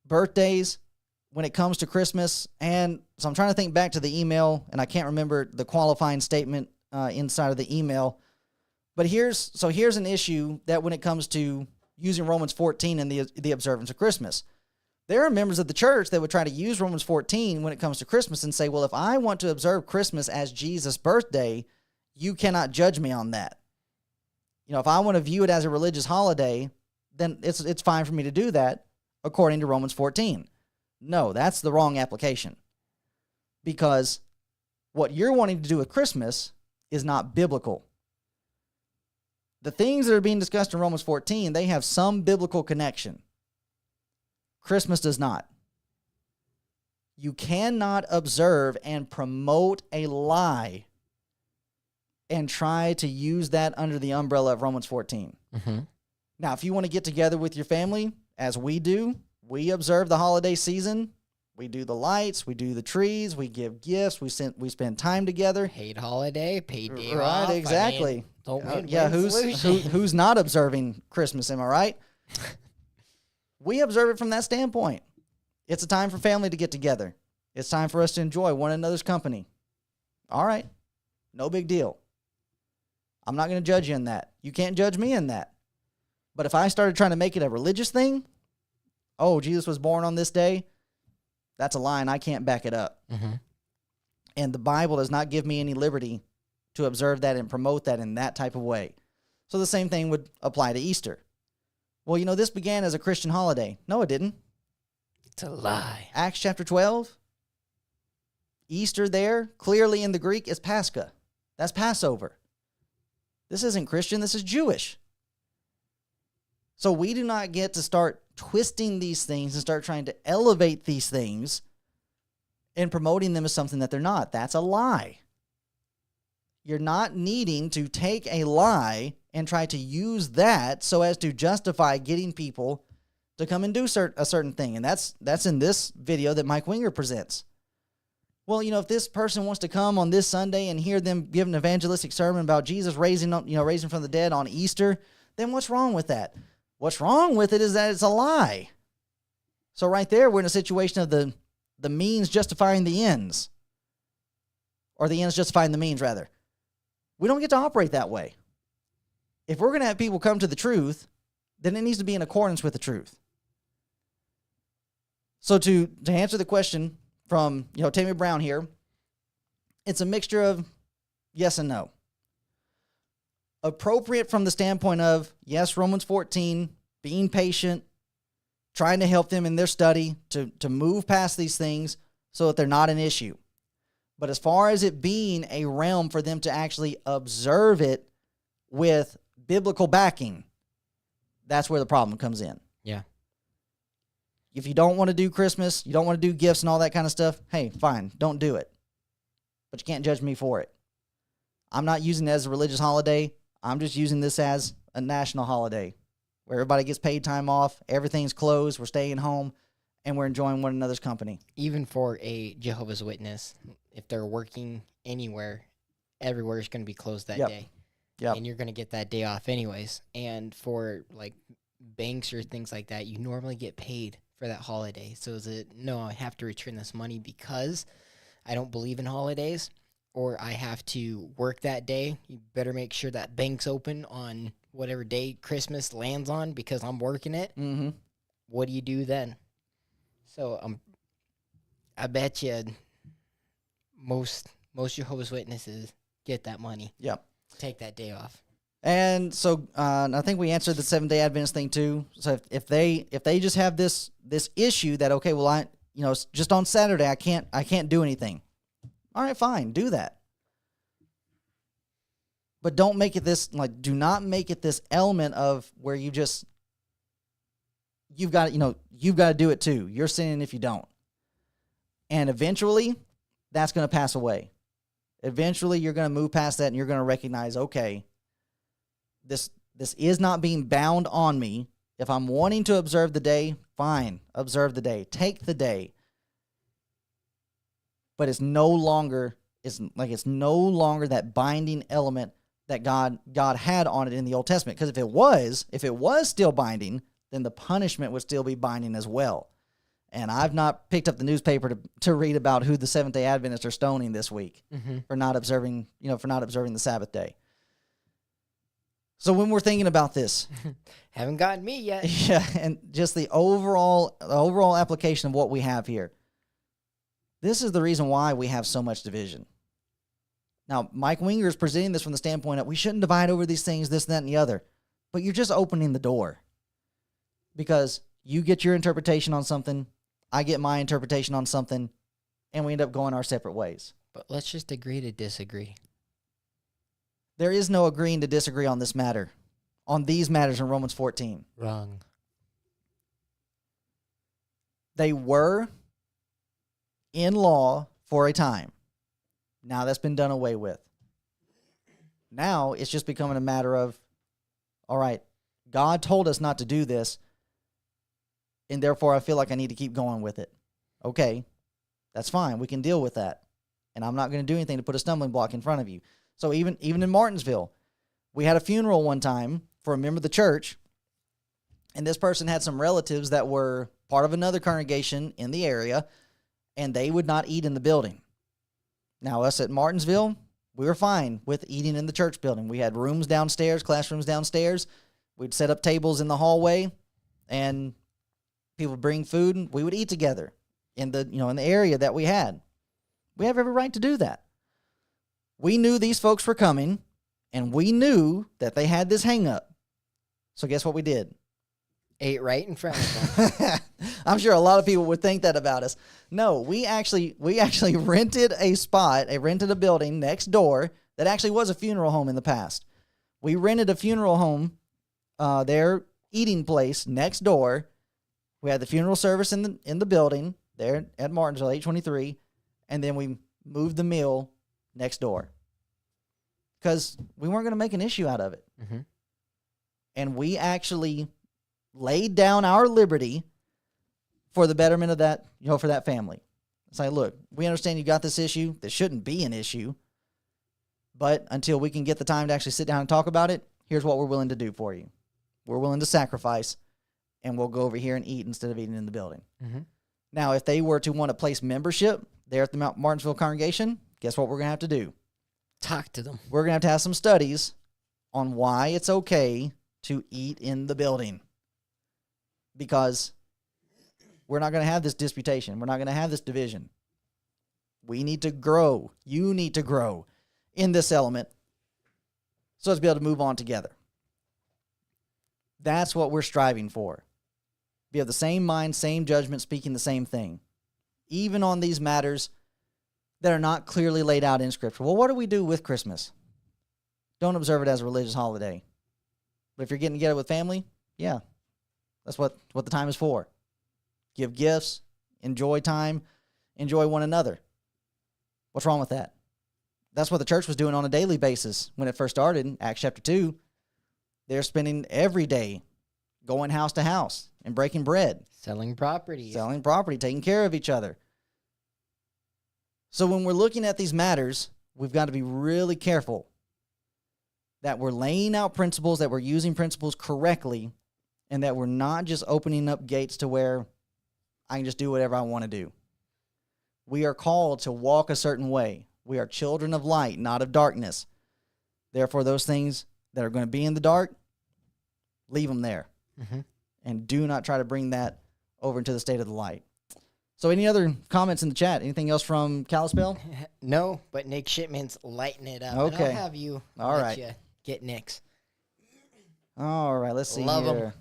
[SPEAKER 1] Birthdays, when it comes to Christmas, and so I'm trying to think back to the email, and I can't remember the qualifying statement inside of the email, But here's an issue that when it comes to using Romans 14 and the observance of Christmas. There are members of the church that would try to use Romans 14 when it comes to Christmas and say, well, if I want to observe Christmas as Jesus' birthday, you cannot judge me on that. If I want to view it as a religious holiday, then it's fine for me to do that according to Romans 14. No, that's the wrong application. Because what you're wanting to do with Christmas is not biblical. The things that are being discussed in Romans 14, they have some biblical connection. Christmas does not. You cannot observe and promote a lie and try to use that under the umbrella of Romans 14.
[SPEAKER 2] Mm-hmm.
[SPEAKER 1] Now, if you want to get together with your family, as we do, we observe the holiday season. We do the lights, we do the trees, we give gifts, we spend time together.
[SPEAKER 2] Paid holiday, paid day
[SPEAKER 1] right,
[SPEAKER 2] off.
[SPEAKER 1] exactly. Who's not observing Christmas? Am I right? We observe it from that standpoint. It's a time for family to get together. It's time for us to enjoy one another's company. All right, no big deal. I'm not going to judge you in that. You can't judge me in that. But if I started trying to make it a religious thing, oh, Jesus was born on this day, that's a lie, and I can't back it up.
[SPEAKER 2] Mm-hmm.
[SPEAKER 1] And the Bible does not give me any liberty to observe that and promote that in that type of way. So the same thing would apply to Easter. Well, this began as a Christian holiday. No, it didn't.
[SPEAKER 2] It's a lie.
[SPEAKER 1] Acts chapter 12, Easter there, clearly in the Greek, is Pascha. That's Passover. This isn't Christian, this is Jewish. So we do not get to start twisting these things and start trying to elevate these things and promoting them as something that they're not. That's a lie. You're not needing to take a lie and try to use that so as to justify getting people to come and do a certain thing. And that's in this video that Mike Winger presents. Well, if this person wants to come on this Sunday and hear them give an evangelistic sermon about Jesus raising from the dead on Easter, then what's wrong with that? What's wrong with it is that it's a lie. So right there, we're in a situation of the means justifying the ends. Or the ends justifying the means, rather. We don't get to operate that way. If we're going to have people come to the truth, then it needs to be in accordance with the truth. So to answer the question from Tammy Brown here, it's a mixture of yes and no. Appropriate from the standpoint of, yes, Romans 14, being patient, trying to help them in their study to move past these things so that they're not an issue. But as far as it being a realm for them to actually observe it with biblical backing, that's where the problem comes in.
[SPEAKER 2] Yeah.
[SPEAKER 1] If you don't want to do Christmas, you don't want to do gifts and all that kind of stuff, hey, fine, don't do it. But you can't judge me for it. I'm not using it as a religious holiday. I'm just using this as a national holiday where everybody gets paid time off, everything's closed, we're staying home, and we're enjoying one another's company.
[SPEAKER 2] Even for a Jehovah's Witness, if they're working anywhere, everywhere is going to be closed that day.
[SPEAKER 1] Yep.
[SPEAKER 2] And you're going to get that day off anyways. And for like banks or things like that, you normally get paid for that holiday. So is it, no, I have to return this money because I don't believe in holidays, or I have to work that day. You better make sure that bank's open on whatever day Christmas lands on because I'm working it.
[SPEAKER 1] Mm-hmm.
[SPEAKER 2] What do you do then? So I bet you most Jehovah's Witnesses get that money.
[SPEAKER 1] Yep.
[SPEAKER 2] Take that day off.
[SPEAKER 1] And so I think we answered the Seventh-day Adventist thing too. So if they just have this issue that, okay, well, just on Saturday I can't do anything. All right, fine, do that. But don't make it this, do not make it this element of where you've got to do it too. You're sinning if you don't. And eventually that's going to pass away. Eventually you're going to move past that and you're going to recognize, okay, this is not being bound on me. If I'm wanting to observe the day, fine, observe the day. Take the day. But it's no longer that binding element that God had on it in the Old Testament. Because if it was still binding, then the punishment would still be binding as well. And I've not picked up the newspaper to read about who the Seventh-day Adventists are stoning this week for not observing the Sabbath day. So when we're thinking about this,
[SPEAKER 2] Haven't gotten me yet.
[SPEAKER 1] yeah, and just the overall application of what we have here, this is the reason why we have so much division. Now, Mike Winger is presenting this from the standpoint that we shouldn't divide over these things, this, that, and the other. But you're just opening the door. Because you get your interpretation on something, I get my interpretation on something, and we end up going our separate ways.
[SPEAKER 2] But let's just agree to disagree.
[SPEAKER 1] There is no agreeing to disagree on this matter, on these matters in Romans 14.
[SPEAKER 2] Wrong.
[SPEAKER 1] They were in law for a time. Now that's been done away with. Now it's just becoming a matter of, all right, God told us not to do this, and therefore I feel like I need to keep going with it. Okay, that's fine. We can deal with that. And I'm not going to do anything to put a stumbling block in front of you. So even in Martinsville, we had a funeral one time for a member of the church, and this person had some relatives that were part of another congregation in the area, and they would not eat in the building. Now, us at Martinsville, we were fine with eating in the church building. We had rooms downstairs, classrooms downstairs. We'd set up tables in the hallway, and people would bring food, and we would eat together in the area that we had. We have every right to do that. We knew these folks were coming, and we knew that they had this hang-up. So guess what we did?
[SPEAKER 2] Ate right in front of them.
[SPEAKER 1] I'm sure a lot of people would think that about us. No, we actually rented a spot, rented a building next door that actually was a funeral home in the past. We rented a funeral home, their eating place next door. We had the funeral service in the building there at Martinsville, 823, and then we moved the meal next door because we weren't going to make an issue out of it.
[SPEAKER 2] Mm-hmm.
[SPEAKER 1] And we actually laid down our liberty for the betterment of that, for that family. It's like, look, we understand you got this issue. This shouldn't be an issue. But until we can get the time to actually sit down and talk about it, here's what we're willing to do for you. We're willing to sacrifice, and we'll go over here and eat instead of eating in the building.
[SPEAKER 2] Mm-hmm.
[SPEAKER 1] Now, if they were to want to place membership there at the Mount Martinsville congregation, guess what we're going to have to do?
[SPEAKER 2] Talk to them.
[SPEAKER 1] We're going to have some studies on why it's okay to eat in the building. Because we're not going to have this disputation. We're not going to have this division. We need to grow. You need to grow in this element so as to be able to move on together. That's what we're striving for. Be of the same mind, same judgment, speaking the same thing. Even on these matters that are not clearly laid out in Scripture. Well, what do we do with Christmas? Don't observe it as a religious holiday. But if you're getting together with family, yeah, that's what the time is for. Give gifts, enjoy time, enjoy one another. What's wrong with that? That's what the church was doing on a daily basis when it first started in Acts chapter 2. They're spending every day going house to house and breaking bread.
[SPEAKER 2] Selling property,
[SPEAKER 1] taking care of each other. So when we're looking at these matters, we've got to be really careful that we're laying out principles, that we're using principles correctly, and that we're not just opening up gates to where I can just do whatever I want to do. We are called to walk a certain way. We are children of light, not of darkness. Therefore, those things that are going to be in the dark, leave them there.
[SPEAKER 2] Mm-hmm.
[SPEAKER 1] And do not try to bring that over into the state of the light. So any other comments in the chat? Anything else from Kalispell?
[SPEAKER 2] No, but Nick Shipman's lighting it up.
[SPEAKER 1] Okay.
[SPEAKER 2] And I'll have you
[SPEAKER 1] All
[SPEAKER 2] let
[SPEAKER 1] right.
[SPEAKER 2] you get Nick's.
[SPEAKER 1] All right, let's see
[SPEAKER 2] Love 'em.
[SPEAKER 1] here.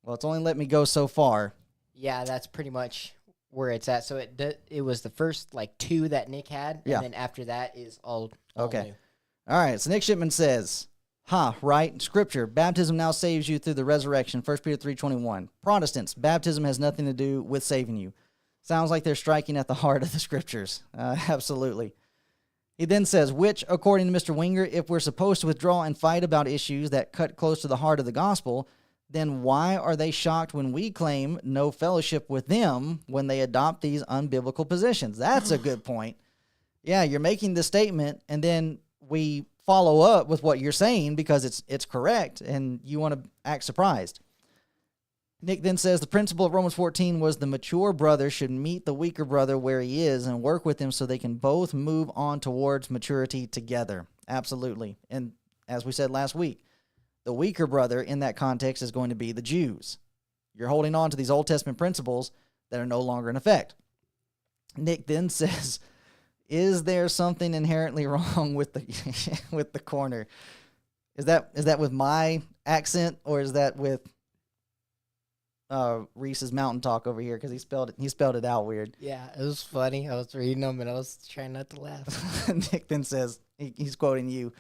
[SPEAKER 1] Well, it's only let me go so far.
[SPEAKER 2] Yeah, that's pretty much where it's at. So it was the first two that Nick had,
[SPEAKER 1] Yeah.
[SPEAKER 2] and then after that is all
[SPEAKER 1] Okay.
[SPEAKER 2] new.
[SPEAKER 1] All right, so Nick Shipman says, right? Scripture, baptism now saves you through the resurrection, 1 Peter 3:21. Protestants, baptism has nothing to do with saving you. Sounds like they're striking at the heart of the Scriptures. Absolutely. He then says, which, according to Mr. Winger, if we're supposed to withdraw and fight about issues that cut close to the heart of the gospel, then why are they shocked when we claim no fellowship with them when they adopt these unbiblical positions? That's a good point. Yeah, you're making the statement, and then we follow up with what you're saying because it's correct, and you want to act surprised. Nick then says the principle of Romans 14 was the mature brother should meet the weaker brother where he is and work with him so they can both move on towards maturity together. Absolutely. And as we said last week, The weaker brother in that context is going to be the Jews. You're holding on to these Old Testament principles that are no longer in effect. Nick then says, is there something inherently wrong with the with the corner? Is that with my accent, or is that with Reese's mountain talk over here? Because he spelled it out weird.
[SPEAKER 2] Yeah, it was funny. I was reading them and I was trying not to laugh.
[SPEAKER 1] Nick then says, he's quoting you.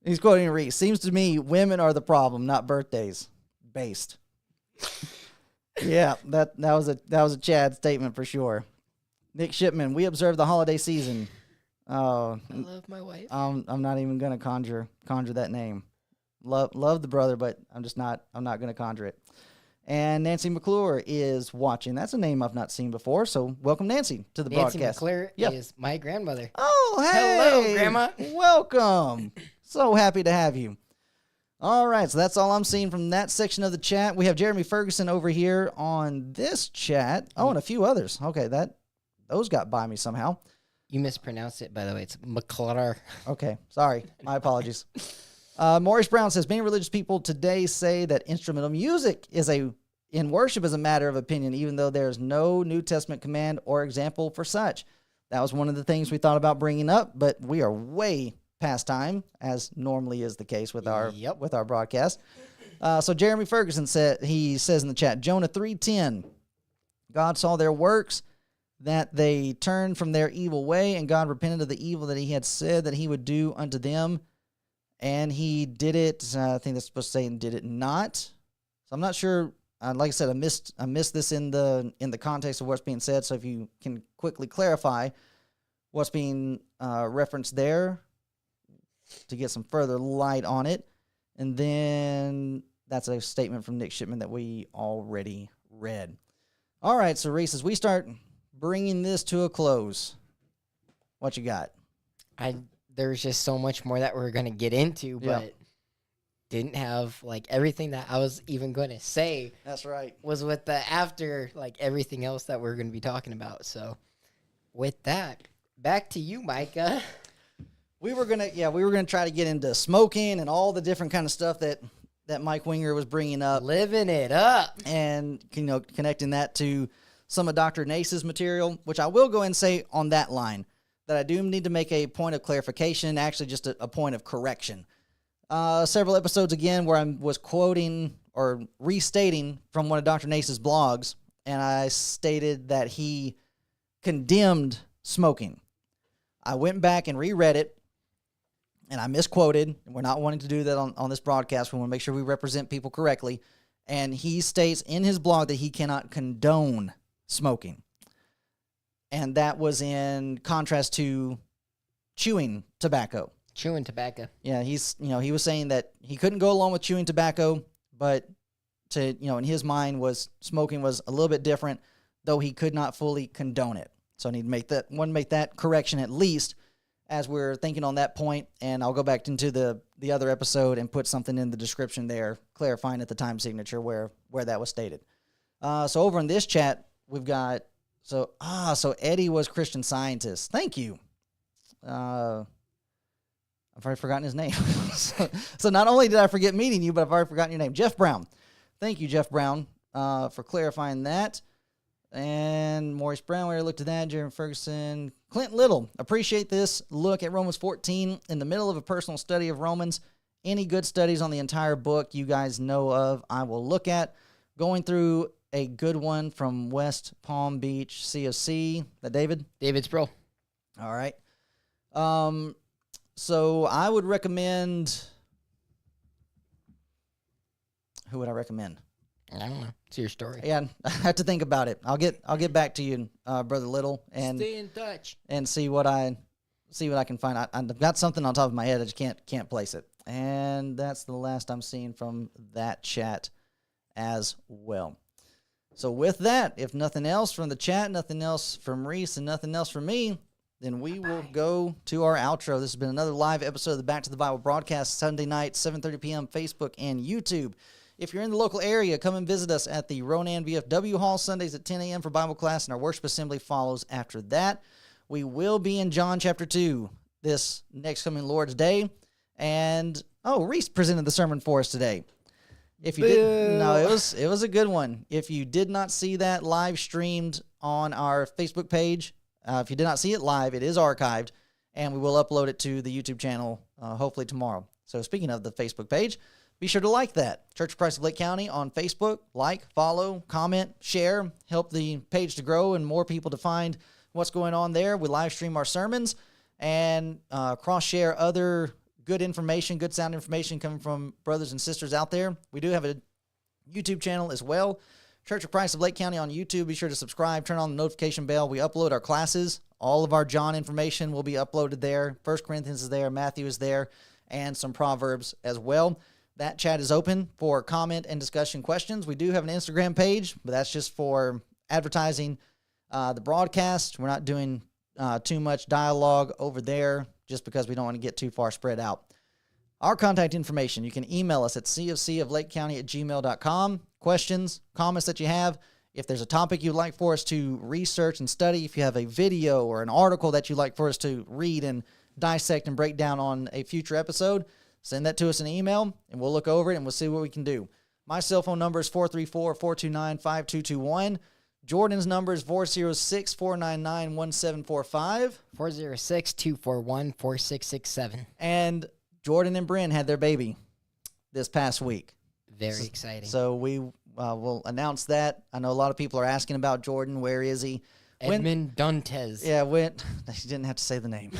[SPEAKER 1] He's quoting Reese. Seems to me women are the problem, not birthdays. Based. Yeah, that was a Chad statement for sure. Nick Shipman, we observe the holiday season.
[SPEAKER 2] I love my wife.
[SPEAKER 1] I'm not even gonna conjure that name. Love the brother, but I'm not gonna conjure it. And Nancy McClure is watching. That's a name I've not seen before. So welcome, Nancy, to the
[SPEAKER 2] Nancy
[SPEAKER 1] broadcast.
[SPEAKER 2] McClure
[SPEAKER 1] Yep.
[SPEAKER 2] is my grandmother.
[SPEAKER 1] Oh, hey,
[SPEAKER 2] Hello, Grandma.
[SPEAKER 1] Welcome. So happy to have you. All right, so that's all I'm seeing from that section of the chat. We have Jeremy Ferguson over here on this chat. Oh, and a few others. Okay, those got by me somehow.
[SPEAKER 2] You mispronounced it, by the way. It's McClure.
[SPEAKER 1] Okay, sorry. My apologies. Maurice Brown says, many religious people today say that instrumental music in worship is a matter of opinion, even though there is no New Testament command or example for such. That was one of the things we thought about bringing up, but we are way past time, as normally is the case with our broadcast. So Jeremy Ferguson says in the chat, Jonah 3:10, God saw their works, that they turned from their evil way, and God repented of the evil that he had said that he would do unto them. And he did it. I think that's supposed to say, and did it not. So I'm not sure. Like I said, I missed this in the context of what's being said. So if you can quickly clarify what's being referenced there to get some further light on it. And then that's a statement from Nick Shipman that we already read. All right, so Reese, as we start bringing this to a close, what you got?
[SPEAKER 2] There's just so much more that we're going to get into, but didn't have, like, everything that I was even going to say.
[SPEAKER 1] That's right.
[SPEAKER 2] Was with the after, like, everything else that we're going to be talking about. So, with that, back to you, Micah.
[SPEAKER 1] We were gonna try to get into smoking and all the different kind of stuff that Mike Winger was bringing up,
[SPEAKER 2] Living it up,
[SPEAKER 1] and connecting that to some of Dr. Nace's material, which I will go and say on that line that I do need to make a point of clarification, actually just a point of correction. Several episodes again where I was quoting or restating from one of Dr. Nace's blogs, and I stated that he condemned smoking. I went back and reread it, and I misquoted. We're not wanting to do that on this broadcast. We want to make sure we represent people correctly. And he states in his blog that he cannot condone smoking. And that was in contrast to chewing tobacco.
[SPEAKER 2] Chewing tobacco.
[SPEAKER 1] Yeah, he was saying that he couldn't go along with chewing tobacco, but in his mind smoking was a little bit different, though he could not fully condone it. So I need to make that correction at least as we're thinking on that point, and I'll go back into the other episode and put something in the description there, clarifying at the time signature where that was stated. So over in this chat, we've got so Eddie was Christian Scientist. Thank you. I've already forgotten his name. so not only did I forget meeting you, but I've already forgotten your name. Jeff Brown. Thank you, Jeff Brown, for clarifying that. And Maurice Brown, we already looked at that. Jeremy Ferguson. Clint Little, appreciate this look at Romans 14 in the middle of a personal study of Romans. Any good studies on the entire book you guys know of, I will look at. Going through a good one from West Palm Beach, COC. That David?
[SPEAKER 2] David Sproul.
[SPEAKER 1] All right. So I would recommend... Who would I recommend?
[SPEAKER 2] I don't know. It's your story.
[SPEAKER 1] Yeah, I have to think about it. I'll get back to you, Brother Little, and
[SPEAKER 2] stay in touch
[SPEAKER 1] and see what I can find. I've got something on top of my head. I just can't place it, and that's the last I'm seeing from that chat as well. So with that, if nothing else from the chat, nothing else from Reese, and nothing else from me, then we will go to our outro. This has been another live episode of the Back to the Bible broadcast, Sunday night, 7:30 p.m., Facebook and YouTube. If you're in the local area, come and visit us at the Ronan VFW Hall Sundays at 10 a.m. for Bible class, and our worship assembly follows after that. We will be in John chapter 2 this next coming Lord's Day, And Reese presented the sermon for us today. If you didn't, no, it was a good one. If you did not see that live streamed on our Facebook page, if you did not see it live, it is archived, and we will upload it to the YouTube channel hopefully tomorrow. So speaking of the Facebook page, be sure to like that. Church of Christ of Lake County on Facebook. Like, follow, comment, share. Help the page to grow and more people to find what's going on there. We live stream our sermons and cross-share other good information, good sound information coming from brothers and sisters out there. We do have a YouTube channel as well. Church of Christ of Lake County on YouTube. Be sure to subscribe, turn on the notification bell. We upload our classes. All of our John information will be uploaded there. 1 Corinthians is there, Matthew is there, and some Proverbs as well. That chat is open for comment and discussion questions. We do have an Instagram page, but that's just for advertising the broadcast. We're not doing too much dialogue over there just because we don't want to get too far spread out. Our contact information, you can email us at cofcoflakecounty@gmail.com. Questions, comments that you have. If there's a topic you'd like for us to research and study, if you have a video or an article that you'd like for us to read and dissect and break down on a future episode, send that to us in an email, and we'll look over it and we'll see what we can do. My cell phone number is 434-429-5221. Jordan's number is 406-499-1745.
[SPEAKER 2] 406-241-4667.
[SPEAKER 1] And Jordan and Bryn had their baby this past week.
[SPEAKER 2] Very exciting.
[SPEAKER 1] So we will announce that. I know a lot of people are asking about Jordan. Where is he?
[SPEAKER 2] Edmund Dantes.
[SPEAKER 1] Yeah, you didn't have to say the name.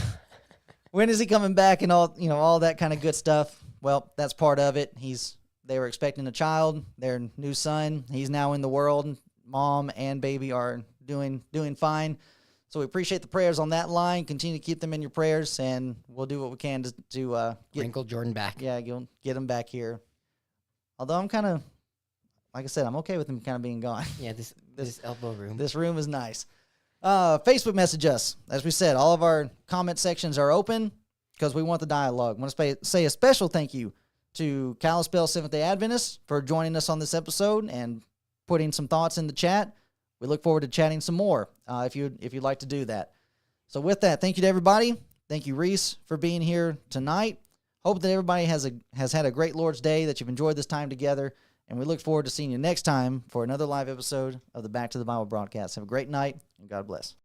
[SPEAKER 1] When is he coming back and all that kind of good stuff? Well, that's part of it. They were expecting a child, their new son. He's now in the world. Mom and baby are doing fine. So we appreciate the prayers on that line. Continue to keep them in your prayers, and we'll do what we can to get
[SPEAKER 2] Wrinkle Jordan back.
[SPEAKER 1] Yeah, get him back here. Although I'm kind of, like I said, I'm okay with him kind of being gone.
[SPEAKER 2] Yeah, this elbow room.
[SPEAKER 1] This room is nice. Facebook message us. As we said, all of our comment sections are open because we want the dialogue. I want to say a special thank you to Kalispell Seventh-day Adventists for joining us on this episode and putting some thoughts in the chat. We look forward to chatting some more if you'd like to do that. So with that, thank you to everybody. Thank you, Reese, for being here tonight. Hope that everybody has had a great Lord's Day, that you've enjoyed this time together, and we look forward to seeing you next time for another live episode of the Back to the Bible broadcast. Have a great night, and God bless.